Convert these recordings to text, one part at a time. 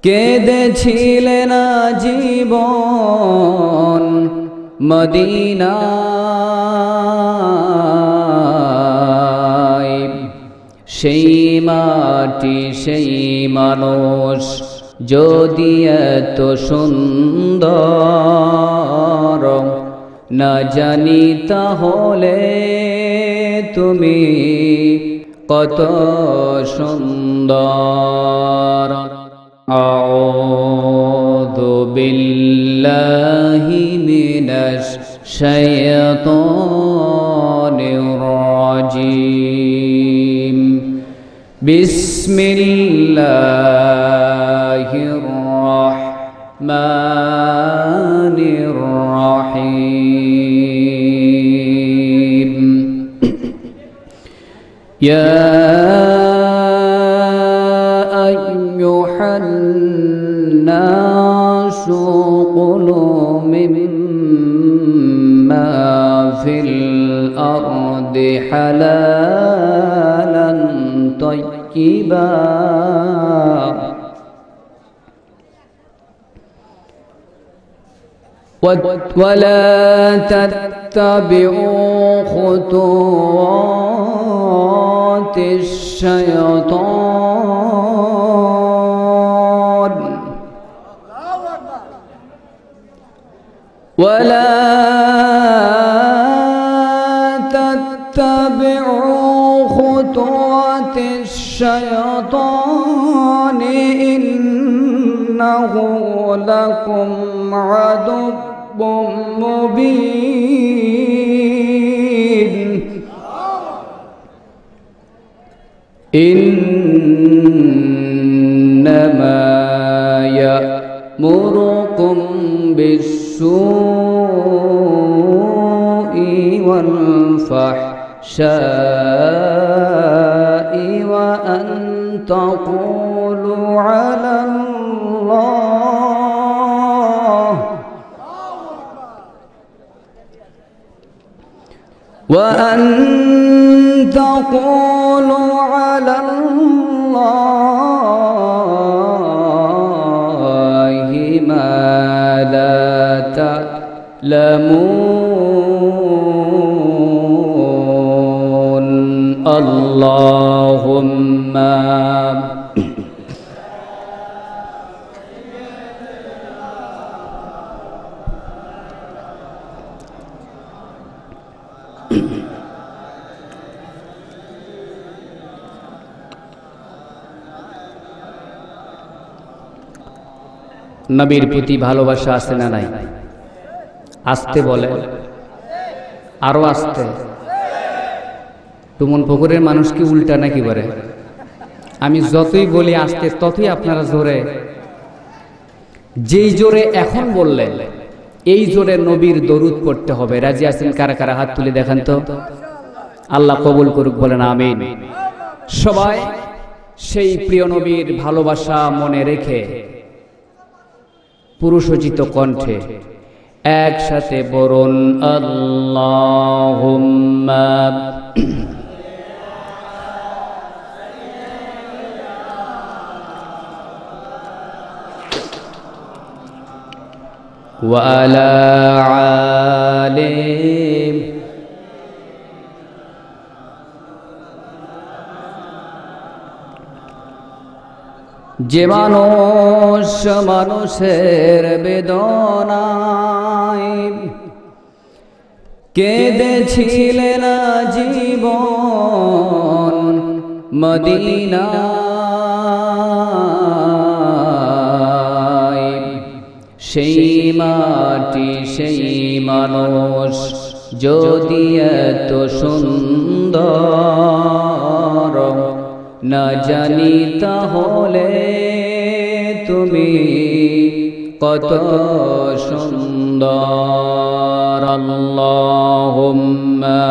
কেঁদেছিলেন জীবন মদিনায়, সেই মাটি সেই মানুষ যদি এত সুন্দর না জানি তাহলে তুমি কত সুন্দর। আউযু বিল্লাহি মিনাশ শাইতানির রাজিম। বিসমিল্লাহির রাহমানির রাহিম। ইয়া আইয়ুহান নাসু কুলু মিম্মা ফিল আরদি হালালান তাইয়্যিবা ولا تتبعوا خطوات الشيطان ولا تتبعوا خطوات الشيطان إنه لكم عدو مبين إنما يأمركم بالسوء والفحشاء وأن تقولوا على الله وأن تقولوا على الله ما لا تعلمون اللهم নবীর প্রতি ভালোবাসা আছে না নাই? আসতে বলে, আরো আসতে। তুমন পুকুরের মানুষ কি উল্টা নাকি বলে? আমি যতই বলি আসতে ততই আপনারা জোরে। যেই জোরে এখন বললেন এই জোরে নবীর দরুদ পড়তে হবে। রাজি আছেন কারা কারা? হাত তুলে দেখান তো। আল্লাহ কবুল করুক, বলেন আমিন। সবাই সেই প্রিয় নবীর ভালোবাসা মনে রেখে পুরুষোচিত কণ্ঠে একসাথে বলুন আল্লাহুম্মা ওয়া আলা আলি যে মানুষ মানুষের বেদনায় কেঁদেছিলেন জীবন মদিনায়, সেই মাটি সেই মানুষ যদি এত সুন্দর না জানি তাহলে তুমি কত সুন্দর। আল্লাহুম্মা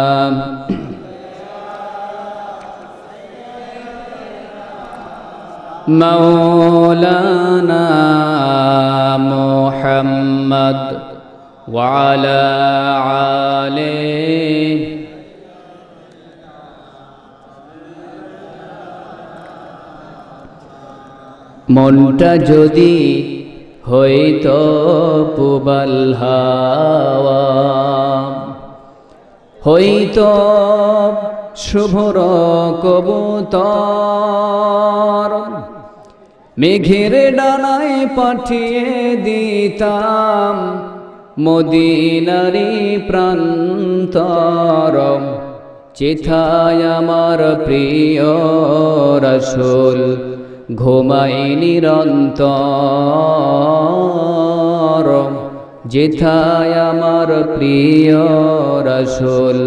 মাওলানা মুহাম্মদ ওয়া আলা আলিহি মনটা যদি হইতো পুবাল হাওয়া, হইতো শুভ্র কবুতর, মেঘের ডানায় পাঠিয়ে দিতাম মদিনারি প্রান্তর। চিথায় আমার প্রিয় রাসূল ঘুমাই নিরন্তর, যেথায় আমার প্রিয় রাসূল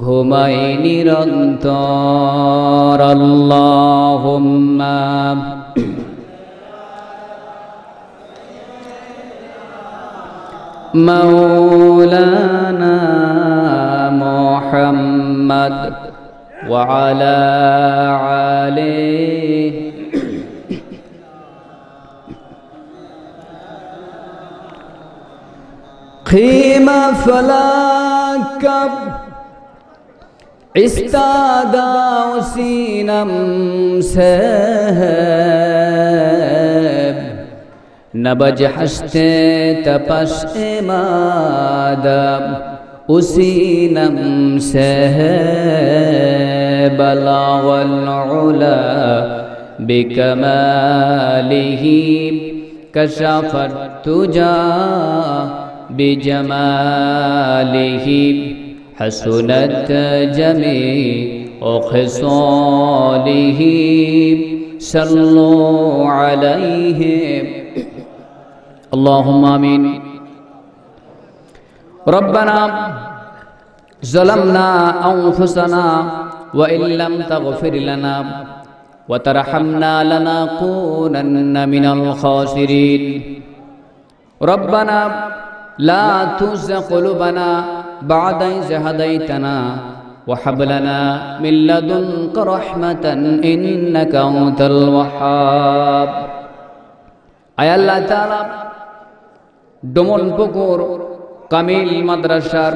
ঘুমাই নিরন্তর। আল্লাহুম্মা মাওলানা মুহাম্মদ ওয়া আলা আলিহি خيمة فلاكب استادا وسينم سهب نبج حشت تپش امادم وسينم سهب بلغ العلا بكماله كشف التجا بجماله حسنت جميع خصاله صلوا عليه اللهم آمين ربنا ظلمنا أنفسنا وإن لم تغفر لنا وترحمنا لنكونن من الخاسرين ربنا لا تزغ قلوبنا بعد إذ هديتنا وهب لنا من لدنك رحمة إنك أنت الوهاب আয় আল্লাহ তাআলা ডমনপুকুর কামিল মাদ্রাসার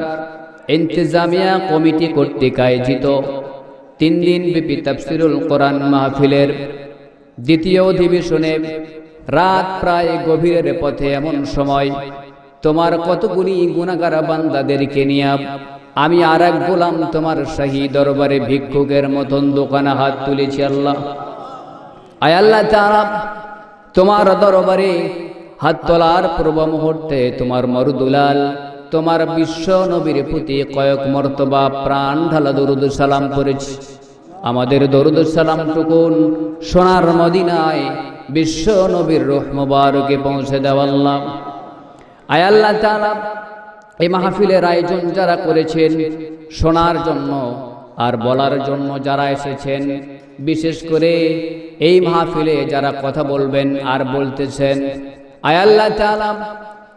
ইন্তেজামিয়া কমিটি কর্তৃক আয়োজিত 3 দিন ব্যাপী তাফসীরুল কোরআন মাহফিলের দ্বিতীয় অধিবেশনে রাত প্রায় গভীরের পথে এমন সময় তোমার কতগুলি গুনাহগার বান্দাদেরকে নিয়ে আমি আর এক গোলাম তোমার শাহী দরবারে ভিক্ষুকের মতন দোকানে হাত তুলেছি। আল্লাহ আয় আল্লাহ তাআলা তোমার দরবারে হাত তোলার পূর্ব মুহূর্তে তোমার মরদুলাল তোমার বিশ্ব নবীর প্রতি কয়েক মর্তবা প্রাণ ঢালা দরুদ সালাম করেছি। আমাদের দরুদ সালাম টুকুন সোনার মদিনায় বিশ্ব নবীর রূহ মুবারকে পৌঁছে দাও। আল্লাহ আয় আল্লাহ তাআলা এই মাহফিলের আয়োজন যারা করেছেন শোনার জন্য আর বলার জন্য যারা এসেছেন, বিশেষ করে এই মাহফিলে যারা কথা বলবেন আর বলতেছেন, আয় আল্লাহ তাআলা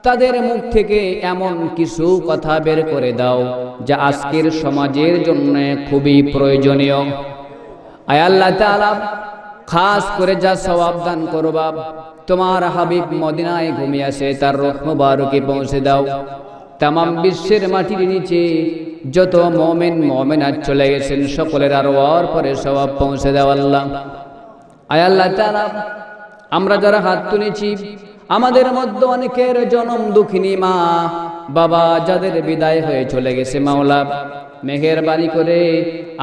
তাদের মুখ থেকে এমন কিছু কথা বের করে দাও যা আজকের সমাজের জন্য খুবই প্রয়োজনীয়। আয় আল্লাহ তাআলা খাস করে যা সওয়াব দান করবা তোমার হাবিব মদিনায় ঘুমিয়ে আসে তার রূহ মুবারকে পৌঁছে দাও। তামাম বিশ্বের মাটির নিচে যত মুমিন মুমিনাত চলে গেছেন সকলের আরওয়ার পরে সওয়াব পৌঁছে দাও। আল্লাহ আয় আল্লাহ তাআলা আমরা যারা হাত তুলেছি আমাদের মধ্যে অনেকের জনম দুঃখিনী মা বাবা যাদের বিদায় হয়ে চলে গেছে, মাওলা মেহেরবানি করে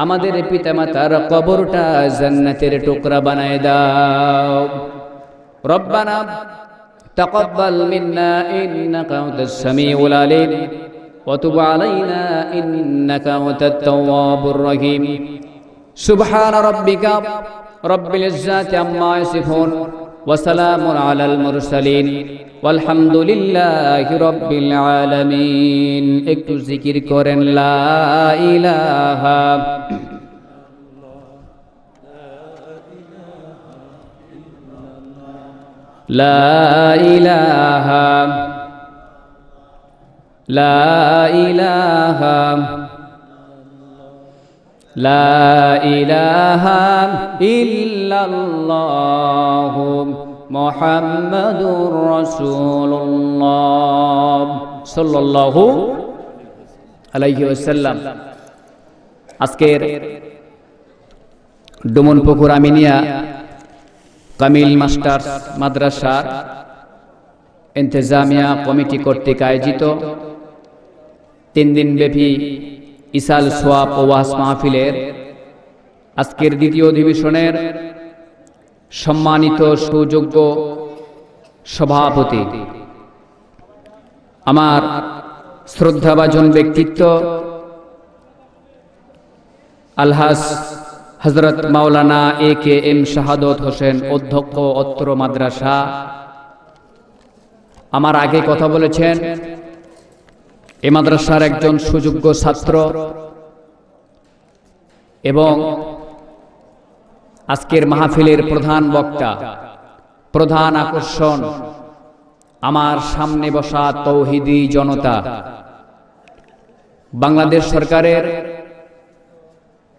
আমাদের পিতামাতার কবরটা জান্নাতের টুকরা বানায় দাও। রব্বানা তাকাব্বাল মিন্না ইন্নাকা আনতাস সামিউল আলিম ওয়া তুব আলাইনা ইন্নাকা আনতাত তাওয়াবুর রহিম। সুবহান রাব্বিকা রব্বিল ইজ্জাতি আম্মা ইয়াসিফুন ওয়া সালামুন আলাল মুরসালিন ওয়ালহামদুলিল্লাহি রাব্বিল আলামিন। একটু জিকির করেন লা ইলাহা লা ইলাহা লা ইলাহা লা ইলাহা ইল্লাল্লাহু মুহাম্মাদুর রাসূলুল্লাহ সাল্লাল্লাহু আলাইহি ওয়াসাল্লাম। আজকের ডুমনপুকুর আমিনিয়া কামিল মাস্টার্স মাদ্রাসার ইন্তেজামিয়া কমিটি কর্তৃক আয়োজিত 3 দিনব্যাপী ইসাল সোয়াব ও ওয়াজ মাহফিলের আজকের দ্বিতীয় অধিবেশনের সম্মানিত সুযোগ্য সভাপতি, আমার শ্রদ্ধাভাজন ব্যক্তিত্ব আলহাজ হযরত মাওলানা AKM শাহাদত হোসেন, অধ্যক্ষ অত্র মাদ্রাসা, আমার আগে কথা বলেছেন। এই মাদ্রাসার একজন সুযোগ্য ছাত্র এবং আজকের মাহফিলের প্রধান বক্তা, প্রধান আকর্ষণ, আমার সামনে বসা তৌহিদি জনতা, বাংলাদেশ সরকারের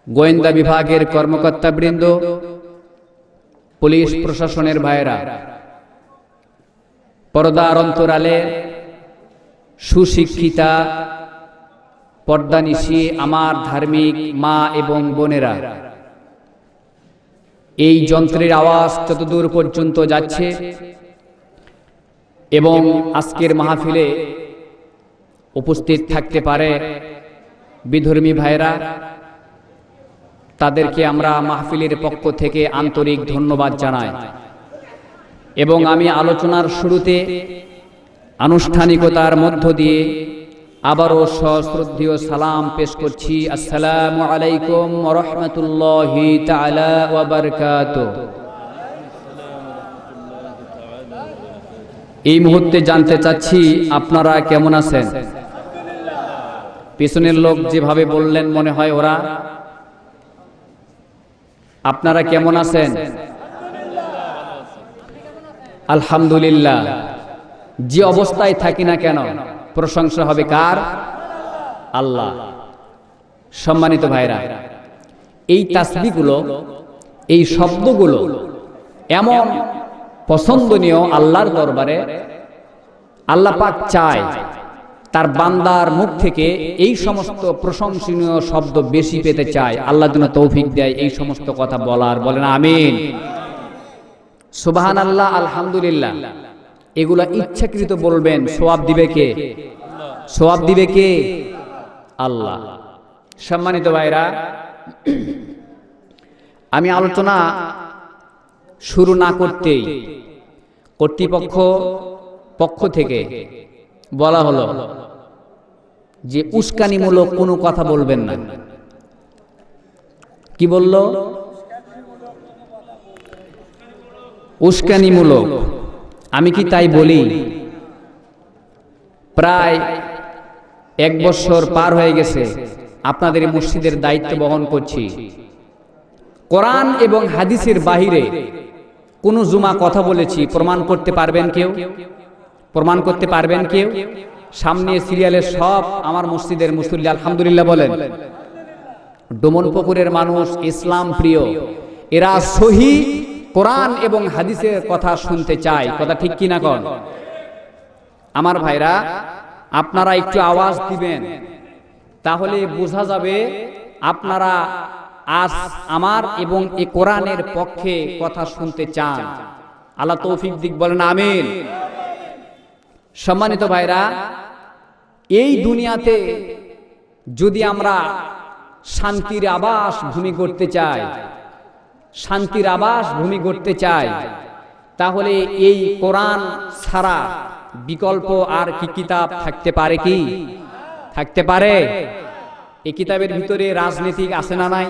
গোয়েন্দা বিভাগের কর্মকর্তাবৃন্দ, পুলিশ প্রশাসনের ভাইয়েরা, পর্দার অন্তরালে সুশিক্ষিতা পর্দানিশী আমার ধার্মিক মা এবং বোনেরা, এই যন্ত্রের আওয়াজ যতদূর পর্যন্ত যাচ্ছে এবং আজকের মাহফিলে উপস্থিত থাকতে পারে বিধর্মী ভাইরা, তাদেরকে আমরা মাহফিলের পক্ষ থেকে আন্তরিক ধন্যবাদ জানাই। এবং আমি আলোচনার শুরুতে আনুষ্ঠানিকতার মধ্য দিয়ে আবারও সশ্রদ্ধেয় সালাম পেশ করছি। আসসালামু আলাইকুম ওয়া রাহমাতুল্লাহি তাআলা ওয়া বারাকাতুহু। এই মুহূর্তে জানতে চাচ্ছি আপনারা কেমন আছেন? পিছনের লোক যেভাবে বললেন মনে হয় ওরা। আপনারা কেমন আছেন? আলহামদুলিল্লাহ। যে অবস্থায় থাকি না কেন প্রশংসা হবে কার? আল্লাহ। সম্মানিত ভাইরা, এই তাসবিহগুলো, এই শব্দগুলো এমন পছন্দনীয় আল্লাহর দরবারে, আল্লাহ পাক চায় তার বান্দার মুখ থেকে এই সমস্ত প্রশংসনীয় শব্দ বেশি পেতে চায়। আল্লাহ যেন তৌফিক দেয় এই সমস্ত কথা বলার। বলেন আমিন। সুবহানাল্লাহ, আলহামদুলিল্লাহ। এগুলা ইচ্ছাকৃত বলবেন। সওয়াব দিবে কে? সওয়াব দিবে কে? আল্লাহ। সম্মানিত ভাইরা, আমি আলোচনা শুরু না করতেই কর্তৃপক্ষ পক্ষ থেকে বলা হলো যে উস্কানিমূলক কোনো কথা বলবেন না। কি বলল? উস্কানিমূলক। আমি কি তাই বলি? প্রায় 1 বছর পার হয়ে গেছে আপনাদের মসজিদের দায়িত্ব বহন করছি। কোরআন এবং হাদিসের বাহিরে কোন জুমা কথা বলেছি প্রমাণ করতে পারবেন কেউ? প্রমাণ করতে পারবেন কেউ? সামনে সিরিয়ালের সব আমার মসজিদের মুসল্লি আলহামদুলিল্লাহ বলেন। ডোমনপুকুরের মানুষ ইসলাম প্রিয়, এরা সহি কোরআন এবং হাদিসের কথা শুনতে চায়। কথা ঠিক কি না কোন? আমার ভাইরা, আপনারা একটু আওয়াজ দিবেন, তাহলে বোঝা যাবে আপনারা আজ আমার এবং এই কোরআনের পক্ষে কথা শুনতে চান। আল্লাহ তৌফিক দিক। বলেন আমিন। সম্মানিত ভাইরা, এই দুনিয়াতে যদি আমরা শান্তির আবাস ভূমি করতে চাই, শান্তির আবাস ভূমি করতে চাই, তাহলে এই কোরআন ছাড়া বিকল্প আর কি কিতাব থাকতে পারে? কি থাকতে পারে? এই কিতাবের ভিতরে রাজনীতি আছে না নাই?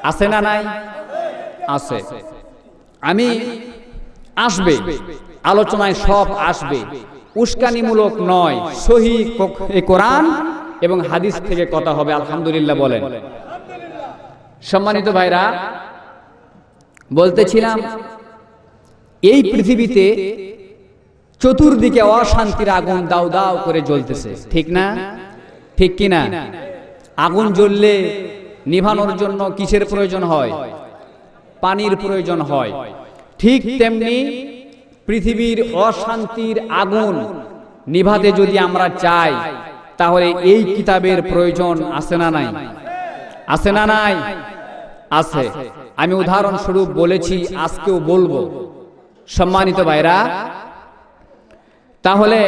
আছে না নাই? আছে। আমি আসবে আলোচনায় সব আসবে, উস্কানিমূলক নয়, সহি কোরআন এবং হাদিস থেকে কথা হবে। আলহামদুলিল্লাহ বলেন। সম্মানিত ভাইরা, বলতেছিলাম এই পৃথিবীতে চতুর্দিকে অশান্তির আগুন দাউ দাউ করে জ্বলতেছে, ঠিক না? ঠিক কি না? আগুন জ্বললে নিভানোর জন্য কিসের প্রয়োজন হয়? পানির প্রয়োজন হয়। ঠিক তেমনি পৃথিবীর অশান্তির আগুন নিভাতে যদি আমরা চাই, তাহলে এই কিতাবের প্রয়োজন আছে না নাই? আছে না নাই? আছে। আমি উদাহরণস্বরূপ বলেছি, আজকেও বলবো। সম্মানিত ভাইরা, তাহলে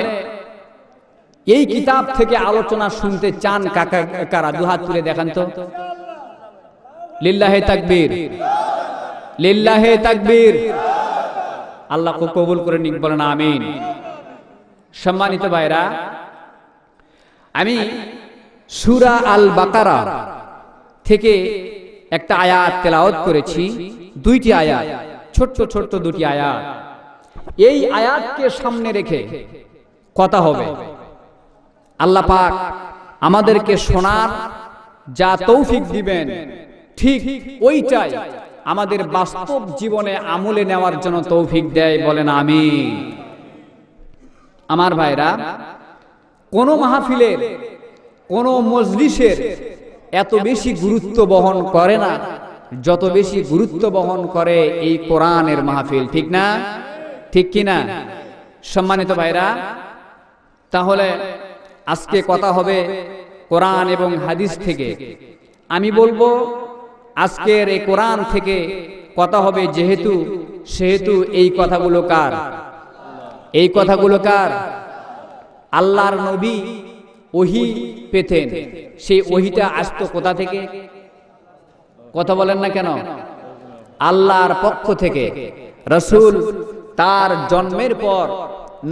এই কিতাব থেকে আলোচনা শুনতে চান কাকা কারা? দুহাত তুলে দেখান তো। লিল্লাহে তাকবীর, লিল্লাহে তাকবীর। আল্লাহ কবুল করে নিক, বলেন আমিন। সম্মানিত ভাইরা, আমি সূরা আল বাকারা থেকে একটা আয়াত তেলাওয়াত করেছি, দুইটি আয়াত, ছোট্ট ছোট্ট দুটি আয়াত। এই আয়াতকে সামনে রেখে কথা হবে। আল্লাহ পাক আমাদেরকে শোনার যা তৌফিক দিবেন, ঠিক ওইটাই আমাদের বাস্তব জীবনে আমলে নেওয়ার জন্য তৌফিক দেয়, বলেন আমিন। আমার ভাইরা, কোন মাহফিলের, কোন মজলিসের এত বেশি গুরুত্ব বহন করে না যত বেশি গুরুত্ব বহন করে এই কোরআনের মাহফিল, ঠিক না? ঠিক কিনা? সম্মানিত ভাইরা, তাহলে আজকে কথা হবে কোরআন এবং হাদিস থেকে। আমি বলবো আজকের এই কোরআন থেকে কথা হবে, সেহেতু এই কথাগুলো কার? এই কথাগুলো কার? আল্লাহর নবী ওহী পেতেন, সেই ওহীটা আসতো কোথা থেকে? কথা বলেন না কেন? আল্লাহর পক্ষ থেকে। রাসূল তার জন্মের পর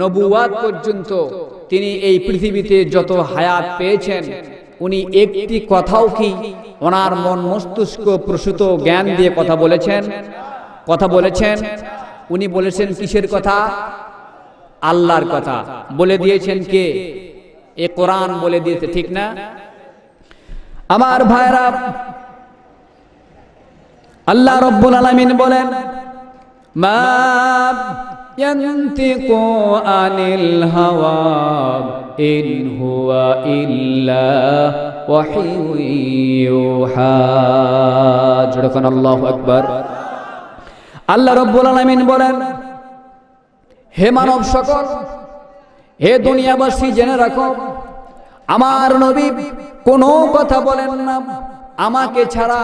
নবুয়াত পর্যন্ত তিনি এই পৃথিবীতে যত হায়াত পেয়েছেন, উনি একটি কথাও কি ওনার মন মস্তিষ্ক প্রসূত জ্ঞান দিয়ে কথা বলেছেন? কথা বলেছেন? উনি বলেছেন কিসের কথা? আল্লাহর কথা বলে দিয়েছেন কে? এ কোরআন বলে দিয়েছে, ঠিক না? আমার ভাইরা, আল্লাহ রাব্বুল আলামিন বলেন, মা ইয়ানতিকু আনিল হাওয়া ইন হুয়া ইল্লা ওয়াহিয়ুন ইউহা। যখন আল্লাহু আকবার। আল্লাহ রাব্বুল আলামিন বলেন, হে মানব সকল, হে দুনিয়াবাসী, জেনে রাখো, আমার নবী কোনো কথা বলেন না আমাকে ছাড়া।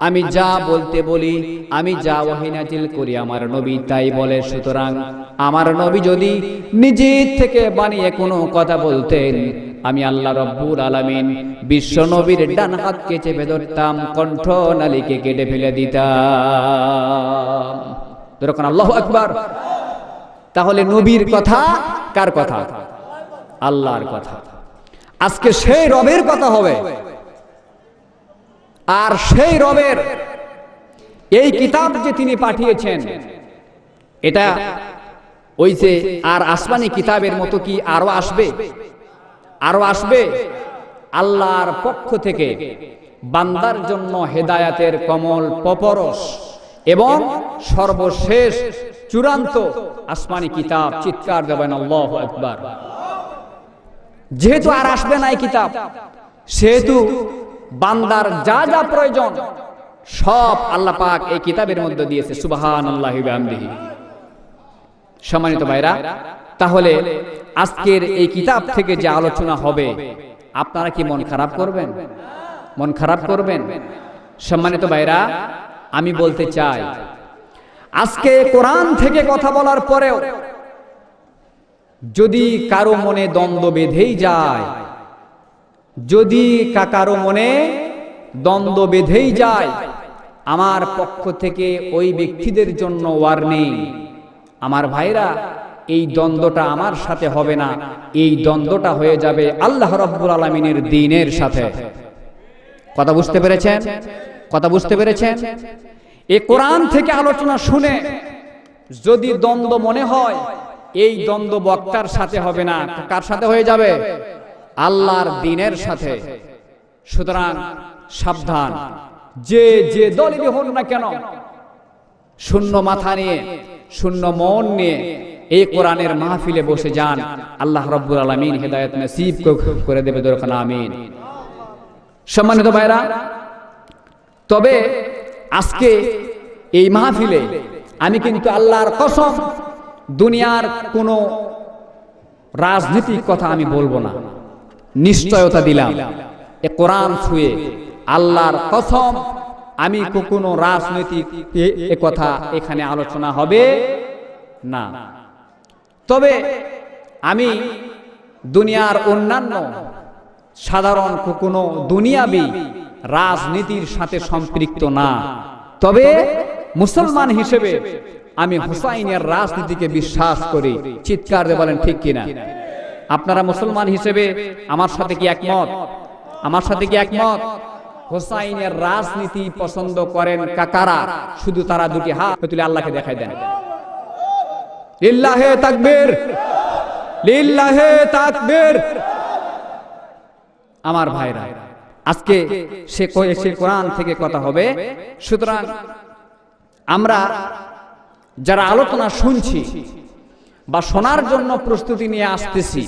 আমি যা বলতে বলি, আমি যা ওহী নাযিল করি, আমার নবী তাই বলে। সুতরাং আমার নবী যদি নিজে থেকে বানিয়ে কোনো কথা বলতেন, আমি আল্লাহ রাব্বুল আলামিন বিশ্ব নবীর ডান হাতকে চেপে ধরতাম, কণ্ঠ নালীকে কেটে ফেলে দিতাম। যখন আল্লাহু আকবার। তাহলে নবীর কথা কার কথা? আল্লাহর কথা। আজকে সেই রবের কথা হবে, আর সেই রবের এই কিতাব যে তিনি পাঠিয়েছেন, এটা ওই যে আর আসমানি কিতাবের মতো কি আরো আসবে? আরো আসবে। আল্লাহর পক্ষ থেকে বান্দার জন্য হেদায়াতের কমল পপরশ এবং সর্বশেষ চূড়ান্ত আসমানি কিতাব। চিৎকার দেবেন আল্লাহু আকবার। যেহেতু আর আসবে না এই কিতাব, সেহেতু বান্দার যা যা প্রয়োজন সব আল্লাহ পাক এই কিতাবের মধ্যে দিয়েছে। সুবহানাল্লাহি ওয়া বিহামদিহি। সম্মানিত ভাইরা, তাহলে আজকের এই কিতাব থেকে যে আলোচনা হবে, আপনারা কি মন খারাপ করবেন? মন খারাপ করবেন? সম্মানিত ভাইরা, আমি বলতে চাই, আজকে কোরআন থেকে কথা বলার পরেও যদি কারো মনে দ্বন্দ্ব বেঁধেই যায়, যদি কারো মনে দ্বন্দ্ব বেঁধেই যায়, আমার পক্ষ থেকে ওই ব্যক্তিদের জন্য ওয়ার্নিং। আমার ভাইরা, এই দ্বন্দ্বটা আমার সাথে হবে না, এই দ্বন্দ্বটা হয়ে যাবে আল্লাহ রাব্বুল আলামিনের দ্বীনের সাথে। কথা বুঝতে পেরেছেন? কথা বুঝতে পেরেছেন? এই কোরআন থেকে আলোচনা শুনে যদি দ্বন্দ্ব মনে হয়, এই দ্বন্দ্ব বক্তার সাথে হবে না, কার সাথে হয়ে যাবে? আল্লাহর দ্বীনের সাথে। সুতরাং সাবধান, যে যে দলেরই হন না কেন, শূন্য মাথা নিয়ে, শূন্য মন নিয়ে এই কোরআনের মাহফিলে বসে যান। আল্লাহ রাব্বুল আলামিন হেদায়েত নসিব করে দেবে, দরকার আমিন। সম্মানিত ভাইরা, তবে আজকে এই মাহফিলে আমি কিন্তু আল্লাহর কসম দুনিয়ার কোনো রাজনৈতিক কথা আমি বলবো না, নিশ্চয়তা দিলাম। এ কোরআন ছুঁয়ে আল্লাহর কসম আমি কখনো রাজনৈতিক এ কথা এখানে আলোচনা হবে না। তবে আমি দুনিয়ার অন্যান্য সাধারণ কখনো দুনিয়াবি রাজনীতির সাথে সম্পৃক্ত না। তবে মুসলমান হিসেবে আমি হুসাইনের রাজনীতিকে বিশ্বাস করি। চিৎকার দিয়ে বলেন ঠিক কিনা? আপনারা মুসলমান হিসেবে আমার সাথে কি একমত? আমার সাথে কি একমত? হুসাইনের রাজনীতি পছন্দ করেন কাকারা? শুধু তারা দুটি হাত তুলে আল্লাহকে দেখাই দেন। লিল্লাহে তাকবীর, লিল্লাহে তাকবীর। আমার ভাইরা, আজকে সে কোরআন থেকে কথা হবে। সুতরাং আমরা যারা আলোচনা শুনছি বা শোনার জন্য প্রস্তুতি নিয়ে আসতেছি,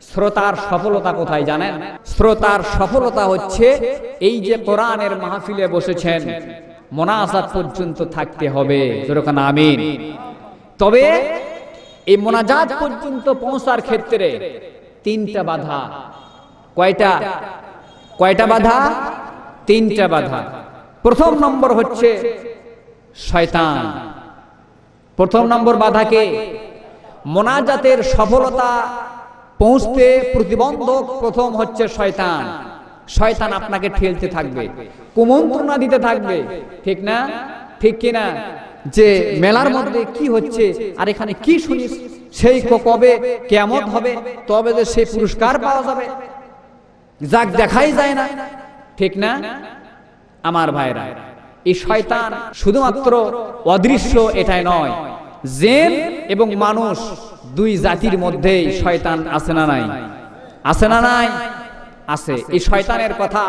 শ্রোতার সফলতা কোথায় জানেন? শ্রোতার সফলতা হচ্ছে এই যে কোরআনের মাহফিলে বসেছেন, মোনাজাত পর্যন্ত থাকতে হবে। যেরকম আমিন। তবে এই মোনাজাত পর্যন্ত পৌঁছার ক্ষেত্রে তিনটা বাধা। কয়টা? কয়টা বাধা? তিনটা বাধা। প্রথম নম্বর হচ্ছে শয়তান। প্রথম নম্বর বাধাকে মোনাজাতের সফলতা পৌঁছতে প্রতিবন্ধক প্রথম হচ্ছে শয়তান। শয়তান আপনাকে ঠেলতে থাকবে, কুমন্ত্রণা দিতে থাকবে, ঠিক না? ঠিক কিনা? যে মেলার মধ্যে কি হচ্ছে, আর এখানে কি শুনিস, সেই কবে কিয়ামত হবে, তবে যে সেই পুরস্কার পাওয়া যাবে, যাক দেখাই যায় না, ঠিক না? আমার ভাইরা, এই শয়তান শুধুমাত্র অদৃশ্য এটাই নয়, জিন এবং মানুষ দুই জাতির মধ্যেই শয়তান আছে না নাই? আছে না নাই? আছে। এই শয়তানের কথা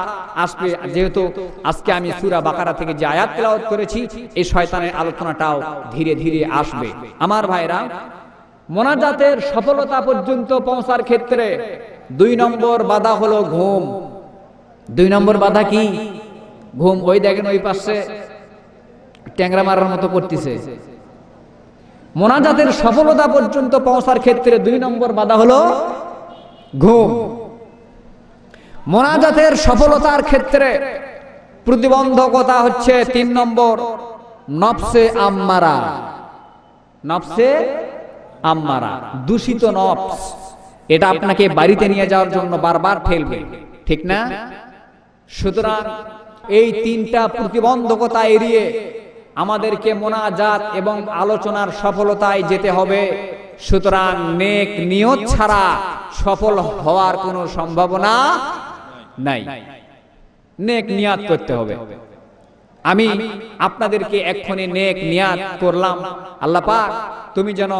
আসবে, যেহেতু আজকে আমি সূরা বাকারা থেকে যে আয়াত তেলাওয়াত করেছি, এই শয়তানের আলোচনাটাও ধীরে ধীরে আসবে। আমার ভাইরা, মোনাজাতের সফলতা পর্যন্ত পৌঁছার ক্ষেত্রে 2 নম্বর বাধা হলো ঘুম। 2 নম্বর বাধা কি? ঘুম। ওই দেখেন ওই পাশে ট্যাংরা মারার মতো করতেছে। মোনাজাতের সফলতা পর্যন্ত পৌঁছার ক্ষেত্রে 2 নম্বর বাধা হলো ঘুম। মোনাজাতের সফলতার ক্ষেত্রে প্রতিবন্ধকতা হচ্ছে 3 নম্বর, নফসে আম্মারা। নফসে আম্মারা, দূষিত নফস, এটা আপনাকে বাড়িতে নিয়ে যাওয়ার জন্য বারবার ঠেলবে, ঠিক না? সুতরাং এই 3টা প্রতিবন্ধকতা এড়িয়ে আমাদেরকে মোনাজাত এবং আলোচনার সফলতায় যেতে হবে। সুতরাং নেক নিয়ত ছাড়া সফল হওয়ার কোনো সম্ভাবনা নাই। নেক নিয়াত করতে হবে। আমি আপনাদেরকে এক্ষুনি নেক নিয়াত করলাম, আল্লাহ পাক তুমি যেন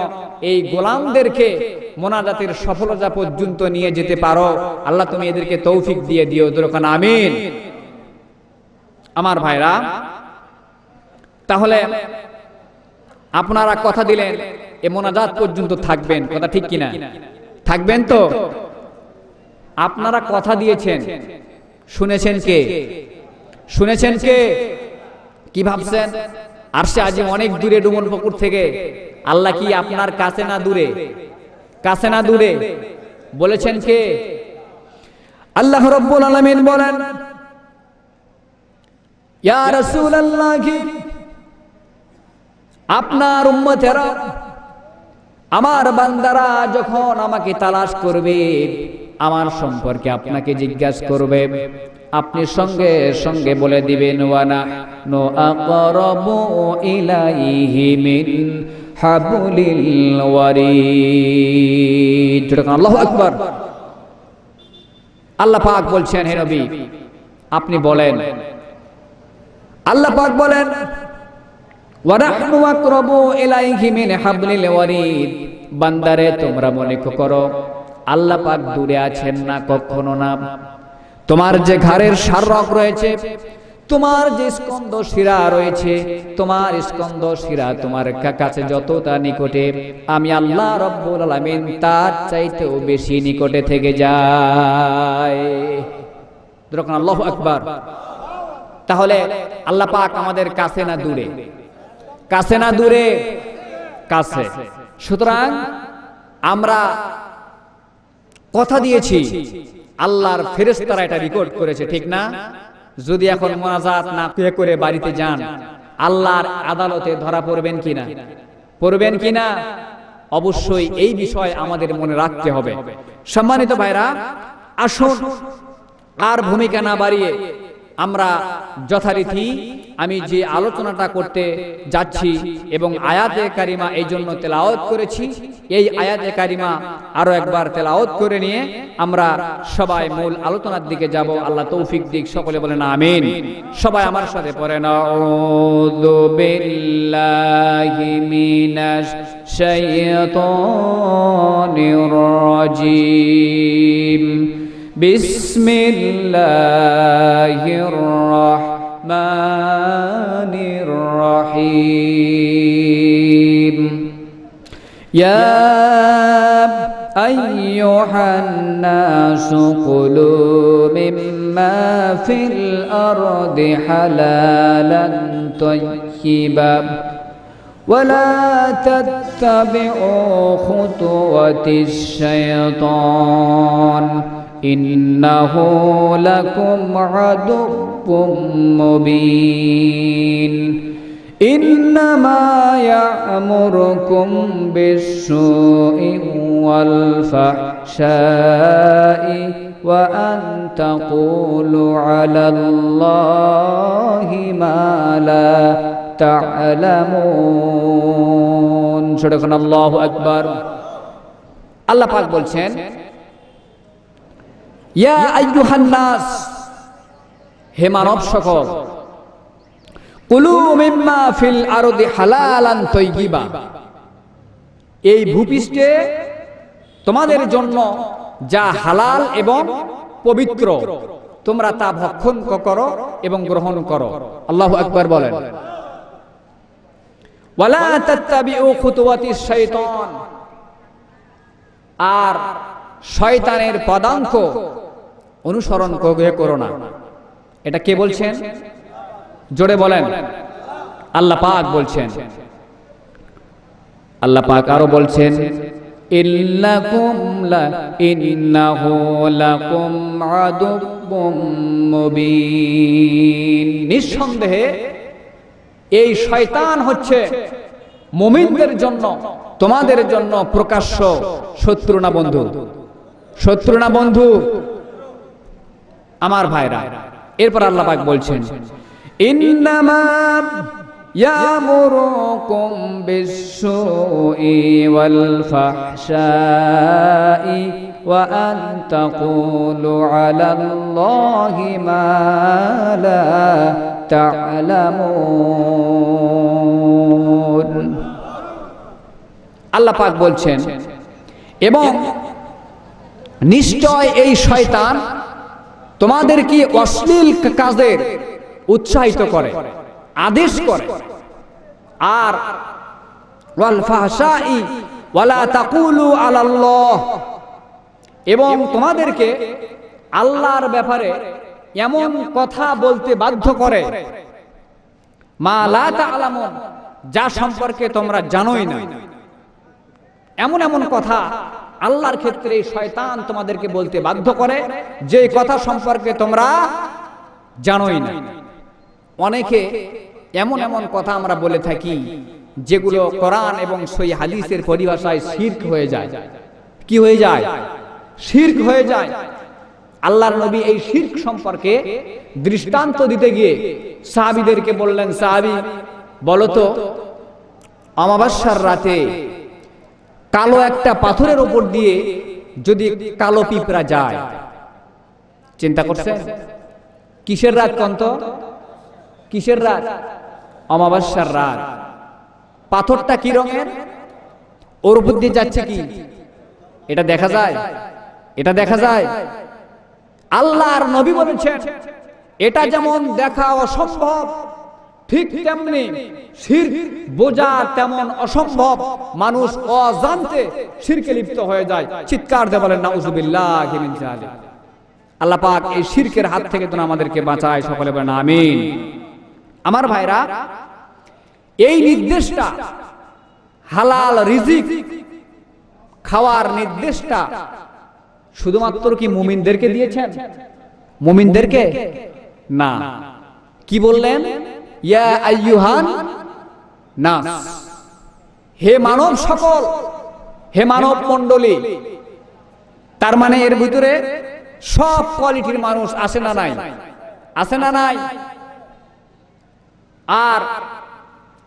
এই গোলামদেরকে মোনাজাতের সফলতা পর্যন্ত নিয়ে যেতে পারো। আল্লাহ তুমি এদেরকে তৌফিক দিয়ে দিও। দরকার আমিন। আমার ভাইরা, তাহলে আপনারা কথা দিলেন এই মোনাজাত পর্যন্ত থাকবেন, কথা ঠিক কিনা? থাকবেন তো? আপনারা কথা দিয়েছেন, শুনেছেন কে? শুনেছেন কে? কি ভাবছেন? আরশে আজিম অনেক দূরে, ডুমন পুকুর থেকে। আল্লাহ কি আপনার কাছে না দূরে? কাছে না দূরে? বলেছেন কে? আল্লাহ রাব্বুল আলামিন বলেন, ইয়া রাসূলুল্লাহ, আপনার উম্মতেরা, আমার বান্দারা যখন আমাকে তালাশ করবে, আমার সম্পর্কে আপনাকে জিজ্ঞাসা করবে, আপনি সঙ্গে সঙ্গে বলে দিবেন, ওয়া নাহনু আকরাবু ইলাইহি মিন হাবলিল ওয়ারিদ। আল্লাহু আকবার। আল্লাহ পাক বলছেন, হে নবী আপনি বলেন, আল্লাহ পাক বলেন, ওয়া নাহনু আকরাবু ইলাইহি মিন হাবলিল ওয়ারিদ। বান্দারে তোমরা মনে করো আল্লাহ পাক দূরে আছেন না, কখনো না। তোমার যে ঘাড়ের শারক রয়েছে, তোমার যে স্কন্ধ শিরা রয়েছে, তোমার স্কন্ধ শিরা তোমার কাছে যতটা নিকটে, আমি আল্লাহ রাব্বুল আলামিন তার চাইতেও বেশি নিকটে থেকে যায়। দেখুন, আল্লাহু আকবার। তাহলে আল্লাহ পাক আমাদের কাছে না দূরে? কাছে না দূরে? কাছে। সুতরাং আমরা কথা দিয়েছি, আল্লাহর ফেরেশতারা এটা রেকর্ড করেছে, ঠিক না? যদি এখন মুনাজাত না করে বাড়িতে যান, আল্লাহর আদালতে ধরা পড়বেন কিনা? পড়বেন কিনা? অবশ্যই এই বিষয় আমাদের মনে রাখতে হবে। সম্মানিত ভাইরা, আসুন আর ভূমিকা না বাড়িয়ে আমরা যথারীতি আমি যে আলোচনাটা করতে যাচ্ছি এবং আয়াতে কারিমা এই জন্য তেলাওয়াত করেছি, এই আয়াতে কারিমা আরো একবার তেলাওয়াত করে নিয়ে আমরা সবাই মূল আলোচনার দিকে যাব। আল্লাহ তৌফিক দিক, সকলে বলেন আমিন। সবাই আমার সাথে পড়েন, আউযু বিল্লাহি মিনাশ শাইতানির রাজিম। বিসমিল্লাহির রাহমানির রহিম। ইয়া আইয়ুহান নাসু কুলু মিম্মা ফিল আরদি হালালান তাইয়্যিবান ولا تتبعوا خطوات الشيطان إنه لكم عدو مبين إنما يأمركم بالسوء والفحشاء وأن تقولوا على الله ما لا تعلمون। شكرا الله أكبر। আল্লাহ পাক বলছেন, ইয়া আইয়ুহান নাস, হে মানব সকল, কুলু মিম্মা ফিল আরদি হালালান তাইয়্যিবা, এই ভূপৃষ্ঠে তোমাদের জন্য যা হালাল এবং পবিত্র তোমরা তা ভক্ষণ করো এবং গ্রহণ করো। আল্লাহু আকবার বলেন। ওয়ালা তাত্তাবিউ খুতুওয়াতিশ শাইতান, আর শয়তানের পদাঙ্ক অনুসরণ করো না। এটা কে বলছেন? জোরে বলেন। আল্লাহ পাক বলছেন। আল্লাহ পাক আরো বলছেন, ইন্নাহু লাকুম আদুব্বুম মুবিন, নিঃসন্দেহে এই শয়তান হচ্ছে মুমিনদের জন্য, তোমাদের জন্য প্রকাশ্য শত্রু না বন্ধু? শত্রু না বন্ধু? আমার ভাইরা, এরপর আল্লাহ পাক বলছেন, ইন্নামা ইয়ামুরুকুম বিস-সুই ওয়াল ফাহশাই ওয়া আন তাকুলু আলাল্লাহি মা লা তা'লামুন। আল্লাহ পাক বলছেন, এবং নিশ্চয় এই শয়তান তোমাদেরকে অশ্লীল কাজের উৎসাহিত করে, আদেশ করে, আর ওয়াল ফাহশাই ওয়ালা তাকুলু আলাল্লাহ, এবং তোমাদেরকে আল্লাহর ব্যাপারে এমন কথা বলতে বাধ্য করে, মা লা তা'লামুন, যা সম্পর্কে তোমরা জানোই না। এমন এমন কথা আল্লাহর ক্ষেত্রে শয়তান তোমাদেরকে বলতে বাধ্য করে যে কথা সম্পর্কে তোমরা জানোই না। অনেকে এমন এমন কথা আমরা বলে থাকি যেগুলো কোরআন এবং সহিহ হাদিসের পরিভাষায় শিরক হয়ে যায়। কি হয়ে যায়? শিরক হয়ে যায়। আল্লাহর নবী এই শিরক সম্পর্কে দৃষ্টান্ত দিতে গিয়ে সাহাবীদেরকে বললেন, সাহাবী বলো তো, অমাবস্যার রাতে কালো একটা পাথরের উপর দিয়ে যদি কালো পিঁপড়া যায়, চিন্তা করছেন? কিসের রাত কন্ত? কিসের রাত? অমাবস্যার রাত। পাথরটা কি রঙের? ওর উপর দিয়ে যাচ্ছে কি? এটা দেখা যায়? এটা দেখা যায়? আল্লাহর নবী বলেছেন, এটা যেমন দেখা অসম্ভব, ঠিক তেমনি শিরক বোঝা তেমন অসম্ভব। মানুষ অজান্তে শিরকে লিপ্ত হয়ে যায়। চিৎকার দিয়ে বলেন নাউযুবিল্লাহি মিন যালিক। আল্লাহ পাক এই শিরকের হাত থেকে যেন আমাদেরকে বাঁচায়, সকলে বলেন আমিন। আমার ভাইরা, এই নির্দেশটা, হালাল রিজিক খাওয়ার নির্দেশটা শুধুমাত্র কি মুমিনদেরকে দিয়েছেন? মুমিনদেরকে? না, কি বললেন? ইয়া আইয়ুহান নাস, হে মানব সকল, হে মানব মণ্ডলী। তার মানে এর ভিতরে সব কোয়ালিটির মানুষ আসে না নাই? আসে না নাই? আর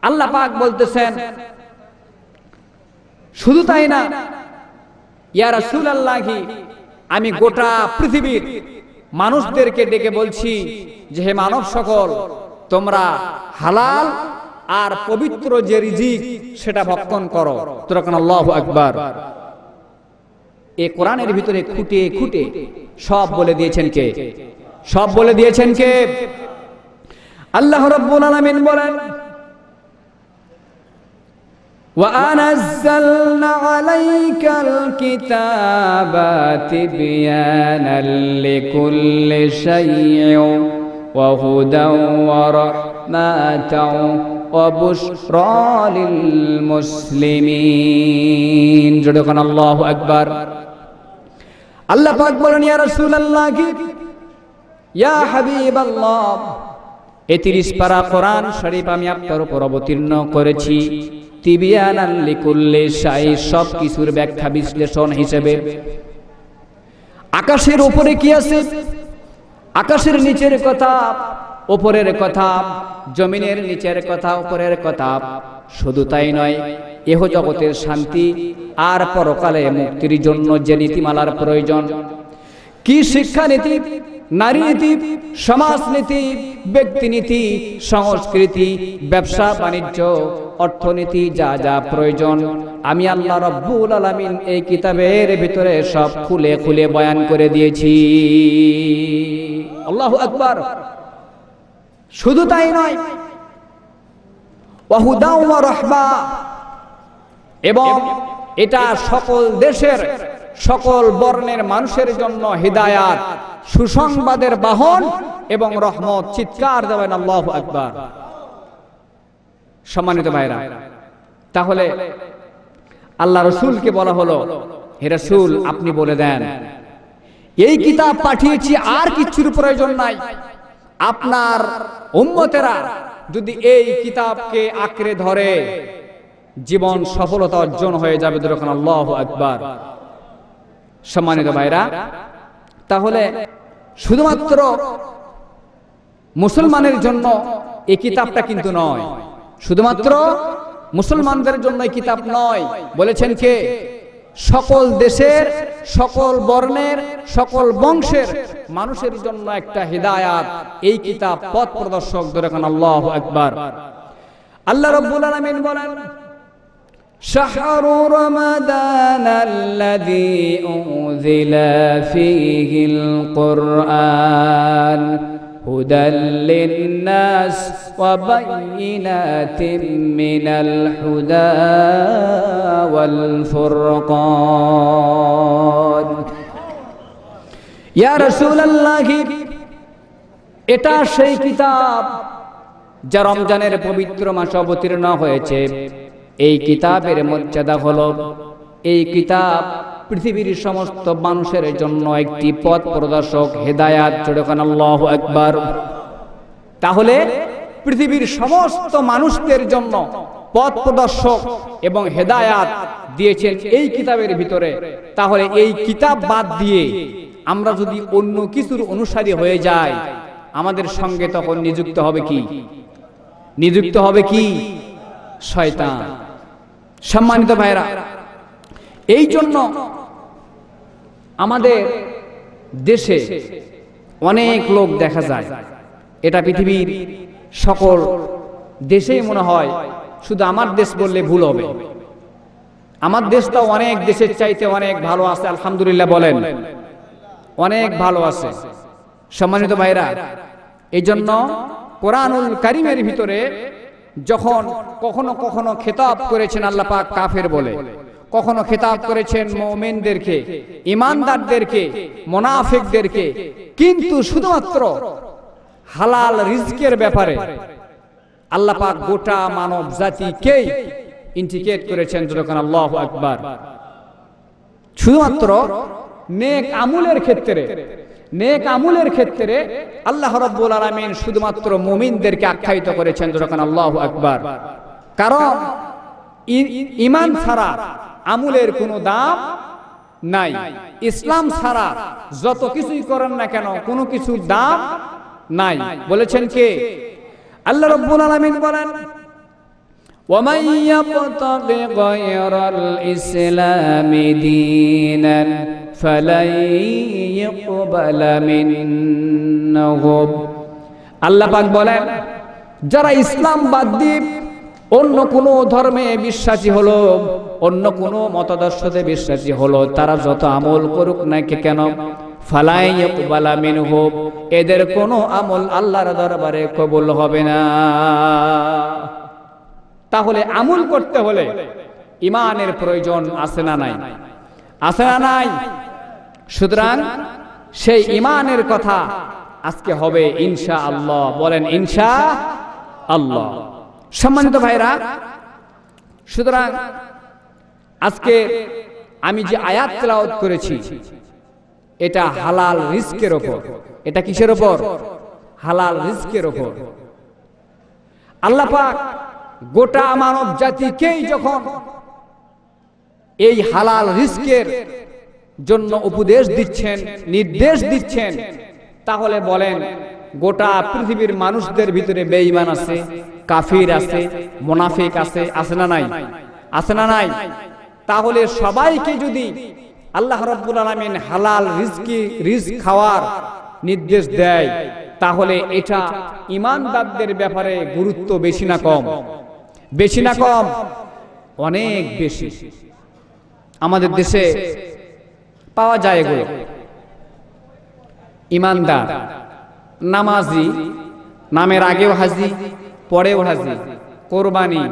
আল্লাহ পাক বলতেছেন শুধু তাই না, ইয়া রাসূলুল্লাহি, আমি গোটা পৃথিবীর মানুষদেরকে ডেকে বলছি যে হে মানব সকল, তোমরা হালাল আর পবিত্র যে রিজিক সেটা ভক্ষণ করো। তখন আল্লাহু আকবার। এই কোরআনের ভিতরে খুঁটে খুঁটে সব বলে দিয়েছেন কে? সব বলে দিয়েছেন কে? আল্লাহ রাব্বুল আলামিন বলেন, وَأَنَزَّلْنَا عَلَيْكَ الْكِتَابَ تِبْيَانًا لِكُلِّ شَيْءٍ وَهُدًى وَرَحْمَةً وَبُشْرَى لِلْمُسْلِمِينَ। যখন আল্লাহু আকবার। আল্লাহ পাক বলেন, ইয়া রাসূলুল্লাহ, ইয়া হাবিবাল্লাহ, ৩১ পারা কোরআন শরীফ আমি আপনার উপর অবতীর্ণ করেছি তিবিয়ানান লিকুল্লি শাই, সব কিছুর ব্যাখ্যা বিশ্লেষণ হিসেবে। আকাশের উপরে কি আছে, আকাশের নিচের কথা, উপরের কথা, জমিনের নিচের কথা, উপরের কথা। শুধু তাই নয়, এহ জগতের শান্তি আর পরকালে মুক্তির জন্য যে নীতিমালার প্রয়োজন, কি শিক্ষানীতি, নারী নীতি, সমাজনীতি, ব্যক্তিনীতি, সংস্কৃতি, ব্যবসা বাণিজ্য, অর্থনীতি, যা যা প্রয়োজন আমি আল্লাহ রাব্বুল আলামিন এই কিতাবের ভিতরে সব খুলে খুলে বয়ান করে দিয়েছি। আল্লাহু আকবার। শুধু তাই নয়, ওয়াহুদা ওয়া রাহমা, এবং এটা সকল দেশের সকল বর্ণের মানুষের জন্য হিদায়াত, সুসংবাদের বাহন এবং রহমত। চিৎকার দেবেন আল্লাহু আকবার। সম্মানিত ভাইরা, তাহলে আল্লাহ রাসূলকে বলা হলো, হে রাসূল আপনি বলে দেন এই কিতাব পাঠিয়েছি, আর কিছুর প্রয়োজন নাই। আপনার উম্মতেরা যদি এই কিতাবকে আঁকড়ে ধরে জীবন সফলতা অর্জন হয়ে যাবে। যখন আল্লাহু আকবার। সম্মানিত ভাইরা, তাহলে শুধুমাত্র মুসলমানের জন্য এই কিতাবটা কিন্তু নয়, শুধুমাত্র মুসলমানদের জন্য এই কিতাব নয়। বলেছেন কে? সকল দেশের, সকল বর্ণের, সকল বংশের মানুষের জন্য একটা হিদায়াত এই কিতাব, পথ প্রদর্শক। যখন আল্লাহু আকবার। আল্লাহ রাব্বুল আলামিন বলেন, شهر رمضان الذي أنزل فيه القرآن هدى للناس وبينات من الهدى والفرقان يا رسول الله এটা সেই কিতাব যা রমজানের পবিত্র মাসে অবতীর্ণ হয়েছে। এই কিতাবের মর্যাদা হলো, এই কিতাব পৃথিবীর সমস্ত মানুষের জন্য একটি পথ প্রদর্শক, হেদায়াত। যখন আল্লাহু আকবার। তাহলে পৃথিবীর সমস্ত মানুষদের জন্য পথ প্রদর্শক এবং হেদায়াত দিয়েছেন এই কিতাবের ভিতরে। তাহলে এই কিতাব বাদ দিয়ে আমরা যদি অন্য কিছুর অনুসারী হয়ে যাই, আমাদের সঙ্গে তখন নিযুক্ত হবে কি? নিযুক্ত হবে কি? শয়তান। সম্মানিত ভাইরা, এই জন্য আমাদের দেশে অনেক লোক দেখা যায়, এটা পৃথিবীর সকল দেশেই মনে হয়, শুধু আমার দেশ বললে ভুল হবে। আমার দেশটা অনেক দেশের চাইতে অনেক ভালো আছে, আলহামদুলিল্লাহ বলেন, অনেক ভালো আছে। সম্মানিত ভাইরা, এই জন্য কোরআনুল কারীমের ভিতরে যখন কখনো কখনো খেতাব করেছেন আল্লাহ পাক কাফের বলে, কখনো খেতাব করেছেন মুমিনদেরকে, ঈমানদারদেরকে, মুনাফিকদেরকে, কিন্তু শুধুমাত্র হালাল রিজকের ব্যাপারে আল্লাহ পাক গোটা মানব জাতিকেই ইন্ডিকেট করেছেন। যখন আল্লাহু আকবার। শুধুমাত্র নেক আমলের ক্ষেত্রে, নেক আমলের ক্ষেত্রে আল্লাহ রাব্বুল আলামিন শুধুমাত্র মুমিনদেরকে আখ্যায়িত করেছেন, যখন আল্লাহু আকবার। কারণ ঈমান ছাড়া আমলের কোনো দাম নাই। ইসলাম ছাড়া যত কিছুই করেন না কেন কোনো কিছুর দাম নাই। বলেছেন কে? আল্লাহ রাব্বুল আলামিন বলেন, وَمَن يَبْتَغِ غَيْرَ الْإِسْلَامِ دِينًا فَلَن يُقْبَلَ مِنْهُ। আল্লাহ পাক বলেন, যারা ইসলাম বাদ দিয়ে অন্য কোনো ধর্মে বিশ্বাসী হলো, অন্য কোনো মতাদর্শতে বিশ্বাসী হলো, তারা যত আমল করুক না কেন, ফালাই ইয়াকবালা মিনহু, এদের কোনো আমল আল্লাহর দরবারে কবুল হবে না। তাহলে আমল করতে হলে ঈমানের প্রয়োজন আছে না নাই? আছে না নাই? সুতরাং সেই ঈমানের কথা আজকে হবে ইনশাআল্লাহ। বলেন ইনশাআল্লাহ। সম্মানিত ভাইরা, সুতরাং আজকে আমি যে আয়াত তেলাওয়াত করেছি এটা হালাল রিজকের উপর। এটা কিসের উপর? হালাল রিজকের উপর। আল্লাহ পাক গোটা মানব জাতিকেই যখন এই হালাল রিজকের জন্য উপদেশ দিচ্ছেন, নির্দেশ দিচ্ছেন, তাহলে বলেন গোটা পৃথিবীর মানুষদের ভিতরে বেঈমান আছে, কাফির আছে, মুনাফিক আছে, আছে না নাই? আছে না নাই? তাহলে সবাইকে যদি আল্লাহ রাব্বুল আলামিন হালাল রিজক খাওয়ার নির্দেশ দেয়, তাহলে এটা ঈমানদারদের ব্যাপারে গুরুত্ব বেশি না কম? বেশি না কম? অনেক বেশি। আমাদের দেশে পাওয়া যায় এগুলো। ঈমানদার, নামাজি, নামের আগেও হাজি, পরেও হাজি, কোরবানি,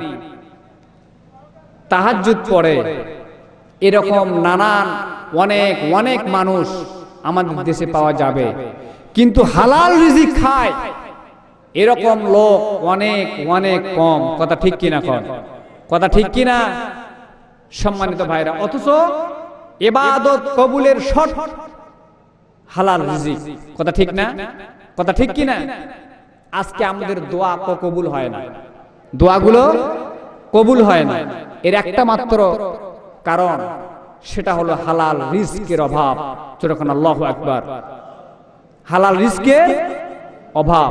তাহাজ্জুদ পড়ে, এরকম নানান অনেক অনেক মানুষ আমাদের দেশে পাওয়া যাবে। কিন্তু হালাল রিজিক খায় এরকম লোক অনেক অনেক কম। কথা ঠিক কিনা? কথা ঠিক কিনা সম্মানিত ভাইরা? অথচ ইবাদত কবুলের শর্ত হালাল রিজিক। কথা ঠিক না? কথা ঠিক কিনা? আজকে আমাদের দোয়া কবুল হয় না, দোয়াগুলো কবুল হয় না। এর একটা মাত্র কারণ, সেটা হলো হালাল রিজকের অভাব। যখন আল্লাহু আকবার, হালাল রিজকের অভাব।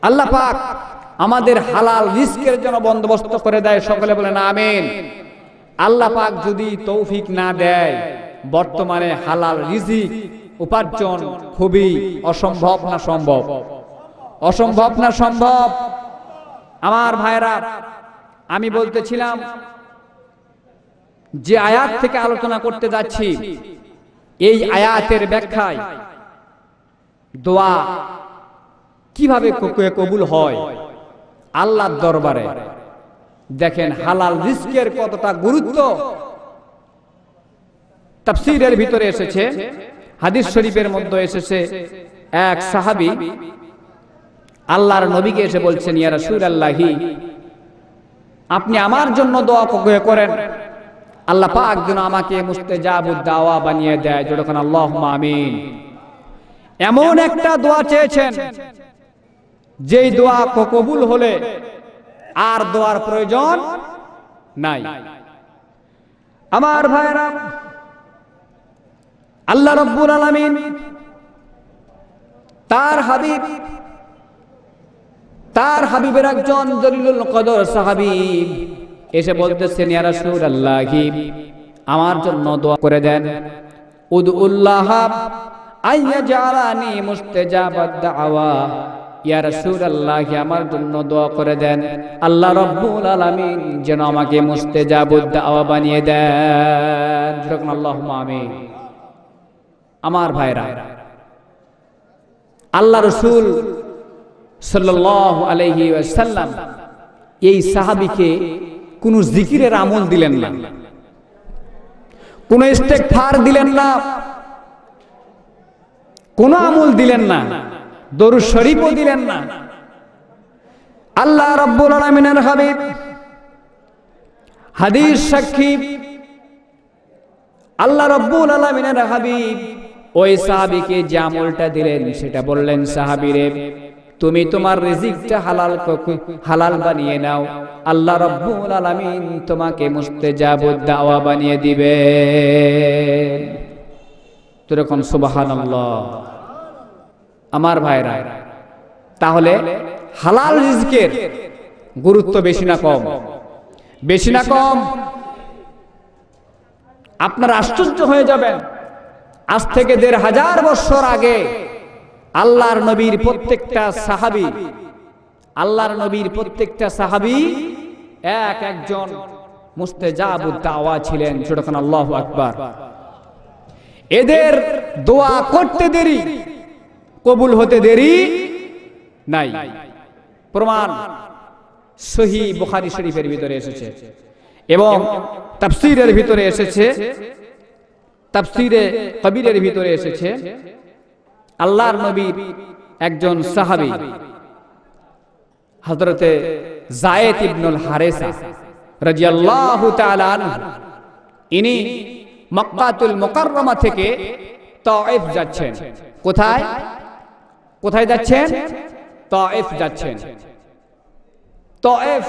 আল্লাহ পাক আমাদের হালাল রিজকের জন্য বন্দোবস্ত করে দেয়। সকলে বলেন আমিন। আল্লাহ পাক যদি তৌফিক না দেয়, বর্তমানে হালাল রিজিক উপার্জন খুবই অসম্ভব না সম্ভব? অসম্ভব না সম্ভব? আমার ভাইরা, আমি বলতেছিলাম যে আয়াত থেকে আলোচনা করতে যাচ্ছি, এই আয়াতের ব্যাখ্যায় দোয়া কিভাবে কবুল হয় আল্লাহর দরবারে। দেখেন হালাল রিজকের কতটা গুরুত্ব তাফসীরের ভিতরে এসেছে, হাদিস শরীফের মধ্যে এসেছে। এক সাহাবী আল্লাহর নবীকে এসে বলছেন, ইয়া রাসূলুল্লাহি, আপনি আমার জন্য দোয়া করেন, আল্লাহ পাক যেন আমাকে মুস্তাজাবুদ দাওয়া বানিয়ে দেয়। যখন আল্লাহুম্মা আমিন। এমন একটা দোয়া চেয়েছেন যেই দোয়া কবুল হলে আর দোয়ার প্রয়োজন নাই। আমার ভাইরা, আল্লাহ রাব্বুল আলামিন তার হাবিবের একজন জলিলুল কদর সাহাবী এসে বলতেছেন, ইয়া রাসূলুল্লাহি, আমার জন্য দোয়া করে দেন। উদউল্লাহ আইয়াজআলানি মুস্তাজাবাদ দাওয়া। ইয়া রাসূলুল্লাহ, আমার জন্য দোয়া করে দেন, আল্লাহ রাব্বুল আলামিন যেন আমাকে মুস্তাজাবুদ দাওয়া বানিয়ে দেন। যখন আল্লাহুম্মা আমিন। আমার ভাইরা, আল্লাহ রাসূল সাল্লাল্লাহু আলাইহি ওয়াসাল্লাম এই সাহাবীকে কোন জিকিরের আমল দিলেন না, কোন ইস্তেগফার দিলেন না, কোন আমল দিলেন না, দরুদ শরীফও দিলেন না। আল্লাহ রাব্বুল আলামিনের হাবিব হাদিস সাক্ষী, আল্লাহ রাব্বুল আলামিনের হাবিব ওই সাহাবীকে যে আমলটা দিলেন সেটা বললেন, সাহাবীরে তুমি তোমার রিজিকটা হালাল বানিয়ে নাও, আল্লাহ রাব্বুল আলামিন তোমাকে মুস্তাজাবুদ দাওয়া বানিয়ে দিবেন। তখন সুবহানাল্লাহ। আমার ভাইরা, তাহলে হালাল রিজকের গুরুত্ব বেশি না কম? বেশি না কম? আপনারা আশ্চর্য হয়ে যাবেন, আজ থেকে ১৫০০ বছর আগে আল্লাহর নবীর প্রত্যেকটা সাহাবী একজন মুস্তাজাবুদ দাওয়া ছিলেন। ছোটখান আল্লাহু আকবার। এদের দোয়া করতে দেরি, কবুল হতে দেরি নাই। প্রমাণ সহিহ বুখারী শরীফের ভিতরে এসেছে এবং তাফসীরের ভিতরে এসেছে, তাফসীরে কবিরের ভিতরে এসেছে। আল্লাহর নবীর একজন সাহাবী হযরতে যায়েদ ইবনুল হারেসা রাদিয়াল্লাহু তাআলা আনহু, ইনি মক্কাতুল মুকাররমা থেকে তায়েফ যাচ্ছেন। কোথায় কোথায় যাচ্ছেন? তায়েফ যাচ্ছেন। তায়েফ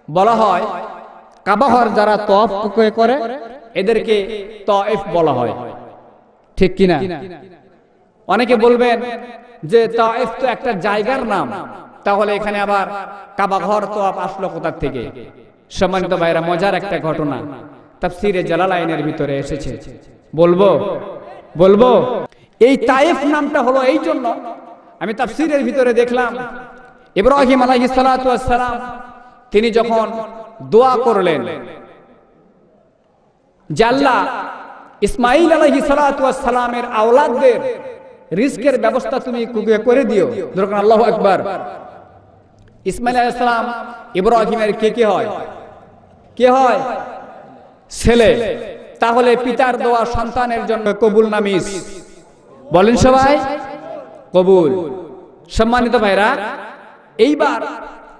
বলা হয়, কাবাহর যারা তওয়াফ করে এদেরকে তায়েফ বলা হয়, ঠিক কিনা? অনেকে বলবেন যে তায়েফ তো একটা জায়গার নাম, তাহলে এখানে আবার কাবাঘর তওয়াফ আসলো কোথা থেকে? সম্মানিত ভাইরা, মজার একটা ঘটনা তাফসীরে জালালাইনের ভিতরে এসেছে, বলবো। এই তায়েফ নামটা হলো এই জন্য, আমি তাফসীরের ভিতরে দেখলাম ইব্রাহিম আলাইহিস সালাতু ওয়াস সালাম তিনি যখন দোয়া করলেন যে আল্লাহ ইসমাঈল আলাইহিস সালাতু ওয়াস সালামের আওলাদদের রিজকের ব্যবস্থা তুমি করে দিও। যখন আল্লাহু আকবার। ইসমাঈল আলাইহিস সালাম ইব্রাহিমের কে হয়? ছেলে। তাহলে পিতার দোয়া সন্তানের জন্য কবুল না মিস? বলেন সবাই, কবুল। সম্মানিত ভাইরা, এইবার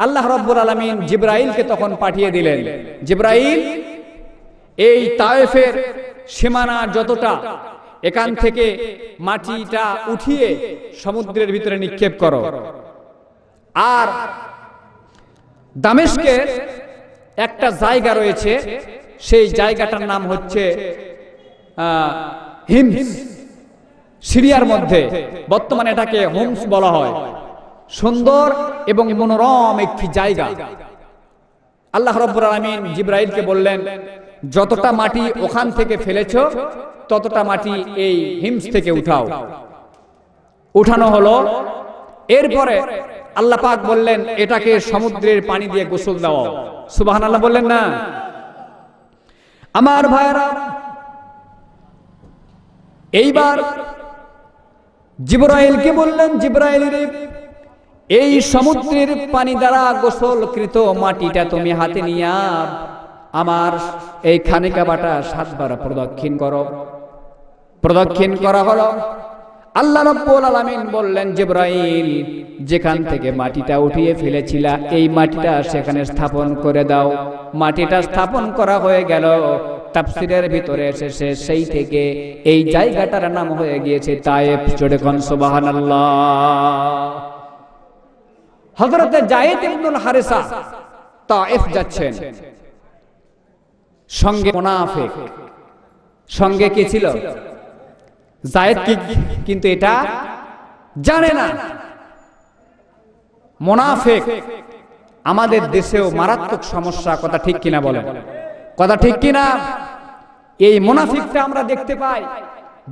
আল্লাহ রাব্বুল আলামিন জিবরাইলকে তখন পাঠিয়ে দিলেন, জিবরাইল এই তায়েফের সীমানা যতটা, এখান থেকে মাটিটা উঠিয়ে সমুদ্রের ভিতরে নিক্ষেপ করো। আর দামেস্কের একটা জায়গা রয়েছে, সেই জায়গাটার নাম হচ্ছে হিমস, সিরিয়ার মধ্যে। বর্তমানে এটাকে হোমস বলা হয়। সুন্দর এবং মনোরম একটি জায়গা। আল্লাহ রাব্বুল আলামিন জিবরাইলকে বললেন, যতটা মাটি ওখান থেকে ফেলেছো ততটা মাটি এই হিমস থেকে উঠাও। উঠানো হলো। এরপরে আল্লাহ পাক বললেন, এটাকে সমুদ্রের পানি দিয়ে গোসল দাও। সুবহানাল্লাহ বললেন না? আমার ভাইরা, এইবার জিবরাইলকে বললেন, জিবরাইল রে, এই সমুদ্রের পানি দ্বারা গোসলকৃত মাটিটা তুমি হাতে নিয়ে আমার এই খানিকা বাটা 7 বার প্রদক্ষিণ করো। প্রদক্ষিণ করা হলো। আল্লাহ রাব্বুল আলামিন বললেন, জিবরাইল, যেখান থেকে মাটিটা উঠিয়ে ফেলেছিলা এই মাটিটা সেখানে স্থাপন করে দাও। মাটিটা স্থাপন করা হয়ে গেল। তাফসীরের ভিতরে এসেছে সেই থেকে এই জায়গাটার নাম হয়ে গিয়েছে তায়েফ। জোরে কোন সুবহানাল্লাহ। হযরতে যায়েদ ইবনুল হারেসা তায়েফ যাচ্ছেন, সঙ্গে মুনাফিক। সঙ্গে কি ছিল? যায়েদ কিন্তু এটা জানে না। মুনাফিক আমাদের দেশেও মারাত্মক সমস্যা, কথা ঠিক কিনা বলেন? কথা ঠিক কিনা? এই মুনাফিকটা আমরা দেখতে পাই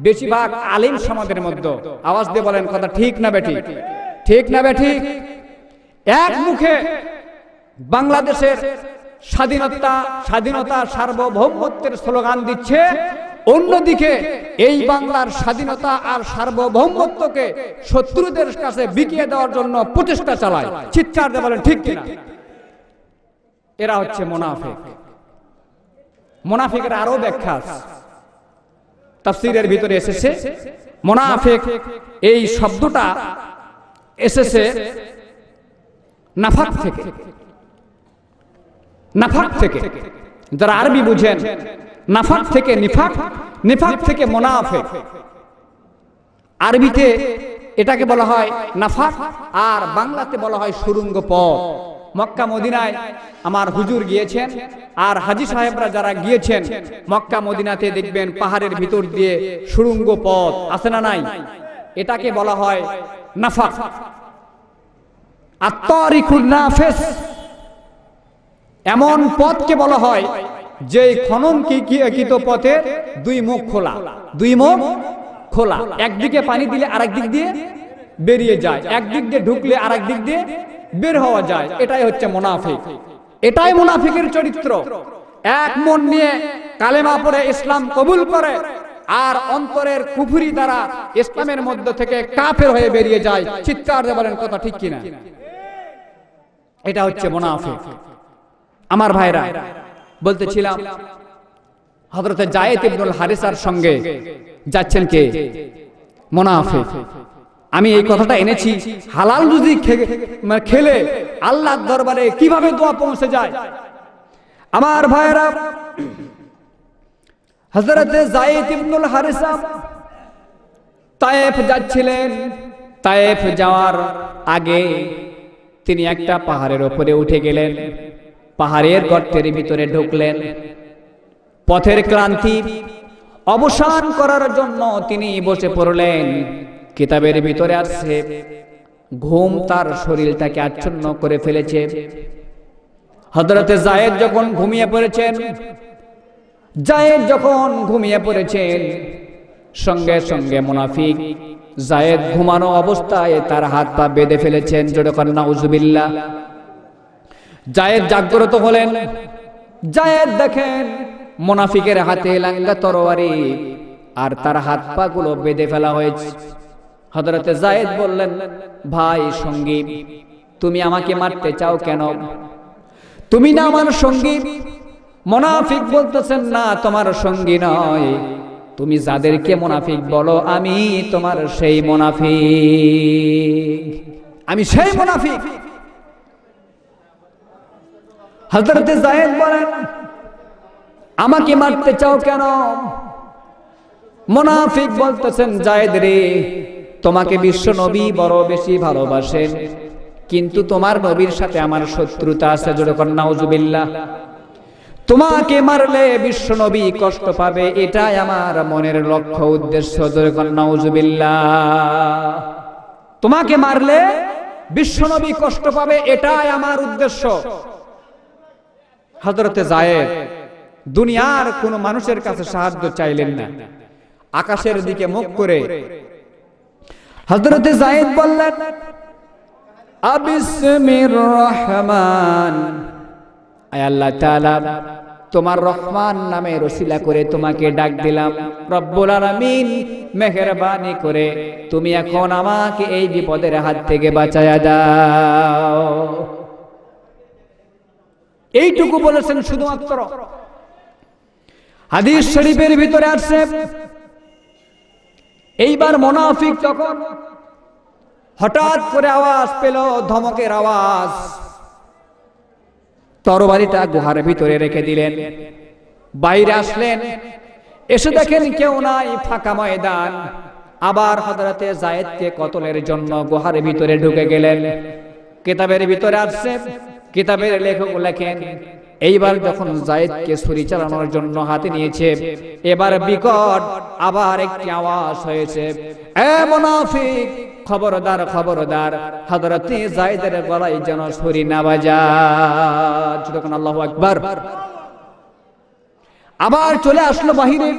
বেশিরভাগ আলেম সমাজের মধ্যে। আওয়াজ দিয়ে বলেন, কথা ঠিক না বেঠিক? ঠিক না বেঠিক? এক মুখে বাংলাদেশের স্বাধীনতা সার্বভৌমত্বের স্লোগান দিচ্ছে, অন্যদিকে এই বাংলার স্বাধীনতা আর সার্বভৌমত্বকে শত্রুদের কাছে বিকিয়ে দেওয়ার জন্য প্রচেষ্টা চালায়। চিৎকার দিয়ে বলেন ঠিক কিনা? এরা হচ্ছে মুনাফিক। মুনাফিকের আরো ব্যাখ্যা তাফসীরের ভিতরে এসেছে। মুনাফিক এই শব্দটা এসেছে নাফাক থেকে। নাফাক থেকে, যারা আরবি বুঝেন, নাফাক থেকে নিফাক, নিফাক থেকে মুনাফিক। আরবিতে এটাকে বলা হয় নাফাক, আর বাংলাতে বলা হয় সুড়ঙ্গ পথ। মক্কা মদিনায় আমার হুজুর গিয়েছেন, আর হাজী সাহেবরা যারা গিয়েছেন মক্কা মদিনাতে দেখবেন পাহাড়ের ভিতর দিয়ে সুড়ঙ্গ পথ আছে না নাই, এটাকে বলা হয় নাফাক। আত-তারিকুন নাফিস, এমন পথকে বলা হয় যে খননকৃত পথের দুই মুখ খোলা, দুই মুখ খোলা, একদিকে পানি দিলে আরেক দিক দিয়ে বেরিয়ে যায়, একদিক দিয়ে ঢুকলে আরেক দিক দিয়ে বের হওয়া যায়। এটাই হচ্ছে মুনাফিক, এটাই মুনাফিকের চরিত্র। এক মন নিয়ে কালেমা পড়ে ইসলাম কবুল করে, আর অন্তরের কুফরি দ্বারা ইসলামের মধ্য থেকে কাফের হয়ে বেরিয়ে যায়। চিৎকার দিয়ে বলেন কথা ঠিক কিনা? এটা হচ্ছে মুনাফিক। আমার ভাইরা, বলতেছিলাম হযরত যায়েদ ইবনুল হারিসার সঙ্গে যাচ্ছেন কে? মুনাফিক। আমি এই কথাটা এনেছি, হালাল রুজি খেলে আল্লাহর দরবারে কিভাবে দোয়া পৌঁছে যায়। আমার ভাইরা, হযরত যায়েদ ইবনুল হারিসা তায়েফ যাচ্ছিলেন। তায়েফ যাওয়ার আগে তিনি একটা পাহাড়ের উপরে উঠে গেলেন, পাহাড়ের গর্তের ভিতরে ঢুকলেন। পথের ক্লান্তি অবসান করার জন্য তিনি বসে পড়লেন। কিতাবের ভিতরে আছে ঘুম তার শরীরটাকে আচ্ছন্ন করে ফেলেছে। হযরতে যায়েদ যখন ঘুমিয়ে পড়েছেন, সঙ্গে সঙ্গে মুনাফিক যায়েদ ঘুমানো অবস্থায় তার হাত পা বেঁধে ফেলেছেন। জোরে কর নাউজুবিল্লাহ। যায়েদ জাগ্রত হলেন। যায়েদ দেখেন মুনাফিকের হাতে লাঙ্গা তরবারি, আর তার হাত পা গুলো বেঁধে ফেলা হয়েছে। হযরতে যায়েদ বললেন, ভাই সঙ্গী, তুমি আমাকে মারতে চাও কেন? তুমি না আমার সঙ্গী। মুনাফিক বলতেছেন, না তোমার সঙ্গী নয়, তুমি যাদেরকে মুনাফিক বলো আমি তোমার সেই মুনাফিক, আমি সেই মুনাফিক। হযরতে যায়েদ বলেন, আমাকে মারতে চাও কেন? মুনাফিক বলতেছেন, যায়েদ রে, তোমাকে বিশ্ব নবী বড় বেশি ভালোবাসেন, কিন্তু তোমার নবীর সাথে আমার শত্রুতা আছে। জোরে কর নাউজুবিল্লাহ। তোমাকে মারলে বিশ্ব নবী কষ্ট পাবে, এটাই আমার মনের লক্ষ্য উদ্দেশ্য। জোরে কর নাউজুবিল্লাহ। তোমাকে মারলে বিশ্ব নবী কষ্ট পাবে, এটাই আমার উদ্দেশ্য। হযরতে যায়েদ দুনিয়ার কোন মানুষের কাছে সাহায্য চাইলেন না, আকাশের দিকে মুখ করে হযরতে যায়েদ বললেন, আবিসমির রহমান, আয় আল্লাহ তাআলা, তোমার রহমান নামের ওসিলা করে তোমাকে ডাক দিলাম। রব্বুল আলামিন, মেহেরবানি করে তুমি এখন আমাকে এই বিপদের হাত থেকে বাঁচায়া দাও। এইটুকু বলেছেন শুধুমাত্র। হাদিস শরীফের ভিতরে আছে, এইবার মুনাফিক যখন হঠাৎ করে আওয়াজ পেল, ধমকের আওয়াজ, তরবারিটা গুহার ভিতরে রেখে দিলেন। বাইরে আসলেন, এসে দেখেন কেউ নাই, ফাঁকা ময়দান। আবার হযরতে যায়েদকে কতলের জন্য গুহার ভিতরে ঢুকে গেলেন। কিতাবের ভিতরে আসছে, কিতাবের লেখক লেখেন, এইবার যখন যায়েদকে ছুরি চালানোর জন্য হাতে নিয়েছে, এবার বিকট আবার একটি আওয়াজ হয়েছে, এ মুনাফিক, খবরদার খবরদার, হযরতে যায়েদের গলায় যেন ছুরি না বাজায়। যখন আল্লাহু আকবার। আবার চলে আসলো বাহিরে।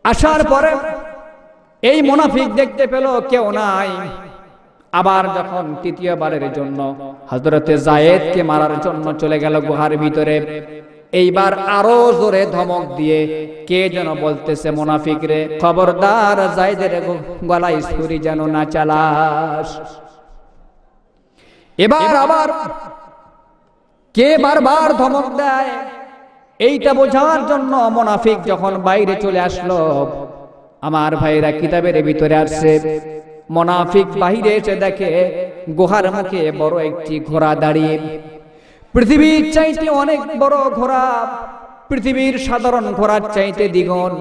আসার পরে এই মুনাফিক দেখতে পেল কেউ নাই। আবার যখন তৃতীয়বারের জন্য হযরতে যায়েদকে মারার জন্য চলে গেল গুহার ভিতরে, এইবার আরো জোরে ধমক দিয়ে কে যেন বলতেছে, মুনাফিক রে, খবরদার যায়েদের গলায় ছুরি যেন না চালাস। এবার আবার কে বারবার ধমক দেয়, এইটা বোঝার জন্য মুনাফিক যখন বাইরে চলে আসলো, আমার ভাইরা কিতাবের ভিতরে আসছে, মুনাফিক বাহিরে এসে দেখে গুহার মুখে বড় একটি ঘোড়া দাঁড়িয়ে। পৃথিবীর চাইতে অনেক বড় ঘোড়া, পৃথিবীর সাধারণ ঘোড়ার চাইতে দ্বিগুণ।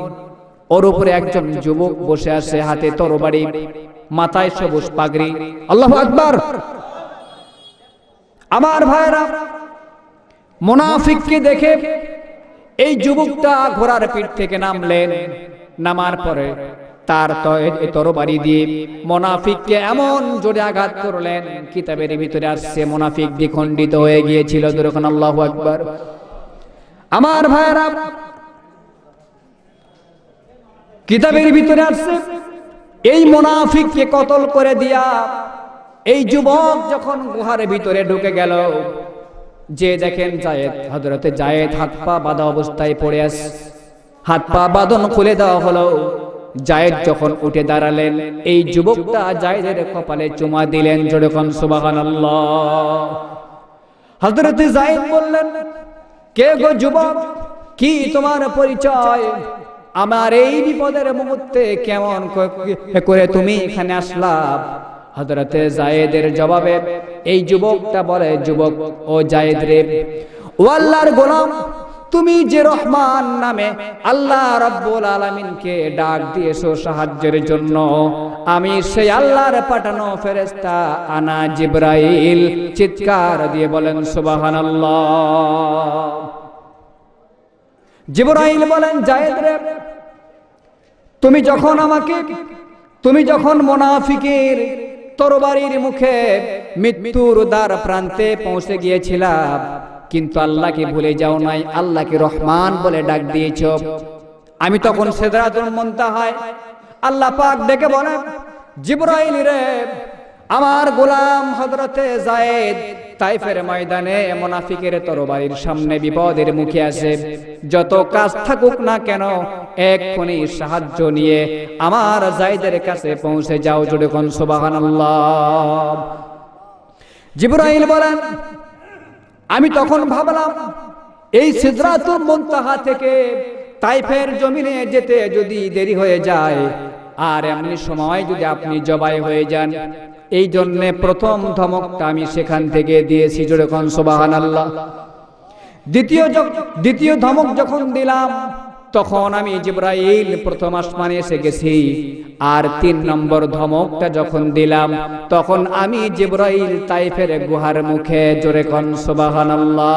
ওর উপরে একজন যুবক বসে আছে, হাতে তরবারি, মাথায় সবুজ পাগড়ি। আল্লাহু আকবার। আমার ভাইরা, মুনাফিককে দেখে এই যুবকটা ঘোড়ার পিঠ থেকে নামলেন। নামার পরে তার তরবারি দিয়ে মুনাফিককে এমন জোরে আঘাত করলেন, কিতাবের ভিতরে আসছে মুনাফিক দ্বিখণ্ডিত হয়ে গিয়েছিল। যখন আল্লাহু আকবার। আমার ভাইরা, কিতাবের ভিতরে আসছে এই মুনাফিককে কতল করে দিয়া এই যুবক যখন গুহার ভিতরে ঢুকে গেল, যে দেখেন জায়েদ, হযরতে জায়েদ হাত পা বাঁধা অবস্থায় পড়ে আছে। হাত পা বাঁধন খুলে দেওয়া হলো। জায়েদ যখন উঠে দাঁড়ালেন, এই যুবকটা জায়েদের কপালে চুমা দিলেন। জোরে কোন সুবহানাল্লাহ। হযরতে জায়েদ বললেন, কে গো যুবক, কি তোমার পরিচয়? আমার এই বিপদের মুহূর্তে কেমন করে তুমি এখানে আসলা? হযরতে জায়েদের জবাবে এই যুবকটা বলে, যুবক ও জায়েদ রে, ও আল্লাহর গোলাম, তুমি যে রহমান নামে আল্লাহ রাব্বুল আলামিনকে ডাক দিয়েছো সাহায্যের জন্য, আমি সেই আল্লাহর পাঠানো ফেরেশতা আনা জিবরাইল। চিৎকার দিয়ে বলেন সুবহানাল্লাহ। জিবরাইল বলেন, জায়েদ রে, তুমি যখন মুনাফিকের তরবারির মুখে মৃত্যুর দ্বার প্রান্তে পৌঁছে গিয়েছিলা, কিন্তু আল্লাহকে ভুলে যাও নাই, আল্লাহকে রহমান বলে ডাক দিয়েছ। আমি তখন সিদরাতুল মুনতাহায় আল্লাহ পাক ডেকে বলেন, জিবরাইল রে, আমার গোলাম হযরতে জায়েদ তাইফের ময়দানে মুনাফিকের তরবারির সামনে বিপদের মুখে আছে। যত কাজ থাকুক না কেন, এক্ষুনি সাহায্য নিয়ে আমার জায়েদের কাছে পৌঁছে যাও। জোরে কোন সুবহানাল্লাহ। জিবরাইল বলেন, আমি তখন ভাবলাম, এই সিদরাতুল মুনতাহা থেকে তাইফের জমিনে যেতে যদি দেরি হয়ে যায়, আর এমনি সময় যদি আপনি জবাই হয়ে যান, এই জন্য প্রথম ধমকটা আমি সেখান থেকে দিয়েছি। জোরে কোন সুবহানাল্লাহ। দ্বিতীয় ধমক যখন দিলাম, তখন আমি জিবরাইল প্রথম আসমানে এসে গেছি। আর ৩ নম্বর ধমকটা যখন দিলাম, তখন আমি জিবরাইল তাইফের গুহার মুখে। জোরে কোন সুবহানাল্লাহ।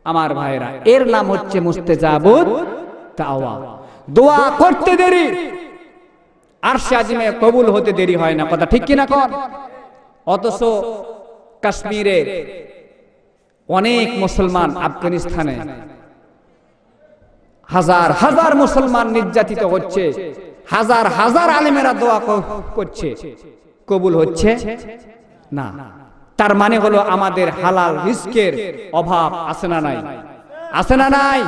আমার ভাইরা, এর নাম হচ্ছে মুস্তাজাবুত দাওয়া। দোয়া করতে দেরি, আরশে আজিমে কবুল হতে দেরি হয় না। কথা ঠিক কিনা কর? অথচ কাশ্মীরে অনেক মুসলমান, আফগানিস্তানে হাজার হাজার মুসলমান নির্যাতিত হচ্ছে, হাজার হাজার আলেমেরা দোয়া করছে, কবুল হচ্ছে না। তার মানে হলো আমাদের হালাল রিজকের অভাব আছে না নাই? আছে না নাই?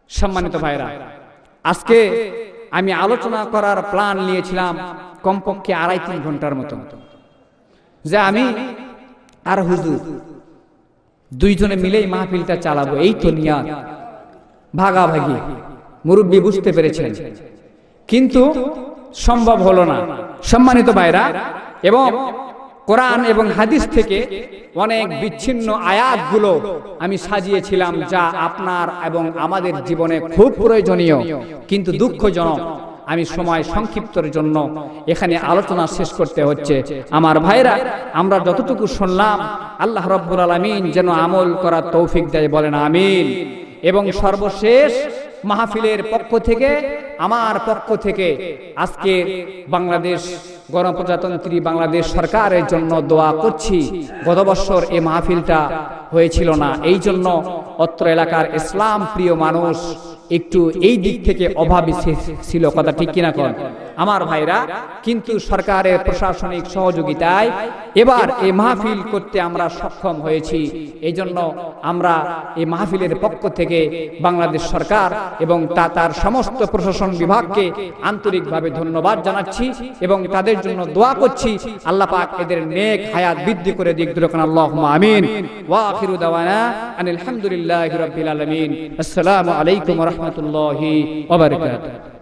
সম্মানিত ভাইরা, আজকে আমি আলোচনা করার প্ল্যান নিয়েছিলাম কমপক্ষে ২.৫-৩ ঘন্টার মতো, যে আমি আর হুজুর দুইজনে মিলেই মাহফিলটা চালাবো। এই তো নিয়াত, ভাগাভাগি। মুরব্বী বুঝতে পেরেছেন, কিন্তু সম্ভব হলো না। সম্মানিত ভাইরা, এবং কোরআন এবং হাদিস থেকে অনেক বিচ্ছিন্ন আয়াতগুলো আমি সাজিয়েছিলাম, যা আপনার এবং আমাদের জীবনে খুব প্রয়োজনীয়, কিন্তু দুঃখজনক আমি সময় সংক্ষিপ্তের জন্য এখানে আলোচনা শেষ করতে হচ্ছে। আমার ভাইরা, আমরা যতটুকু শুনলাম, আল্লাহ রাব্বুল আলামিন যেন আমল করার তৌফিক দেয়, বলেন আমিন। এবং সর্বশেষ মাহফিলের পক্ষ থেকে, আমার পক্ষ থেকে আজকে বাংলাদেশ গণপ্রজাতন্ত্রী বাংলাদেশ সরকারের জন্য দোয়া করছি। গত বছর এই মাহফিলটা হয়েছিল না, এই জন্য অত্র এলাকার ইসলাম প্রিয় মানুষ একটু এই দিক থেকে অভাবী ছিল। কথা ঠিক কিনা কন আমার ভাইরা? কিন্তু সরকারের প্রশাসনিক সহযোগিতায় এবার এই মাহফিল করতে আমরা সক্ষম হয়েছি। এই জন্য আমরা এই মাহফিলের পক্ষ থেকে বাংলাদেশ সরকার এবং তার সমস্ত প্রশাসন বিভাগকে আন্তরিকভাবে ধন্যবাদ জানাচ্ছি এবং তাদের জন্য দোয়া করছি, আল্লাহ পাক এদের নেক হায়াত বৃদ্ধি করে দিক। আল্লাহুম্মা আমিন। ওয়া আখিরু দাওয়ানা আনিল হামদুলিল্লাহি রাব্বিল আলামিন। আসসালামু আলাইকুম ওয়া রাহমাতুল্লাহি ওয়া বারাকাতুহু।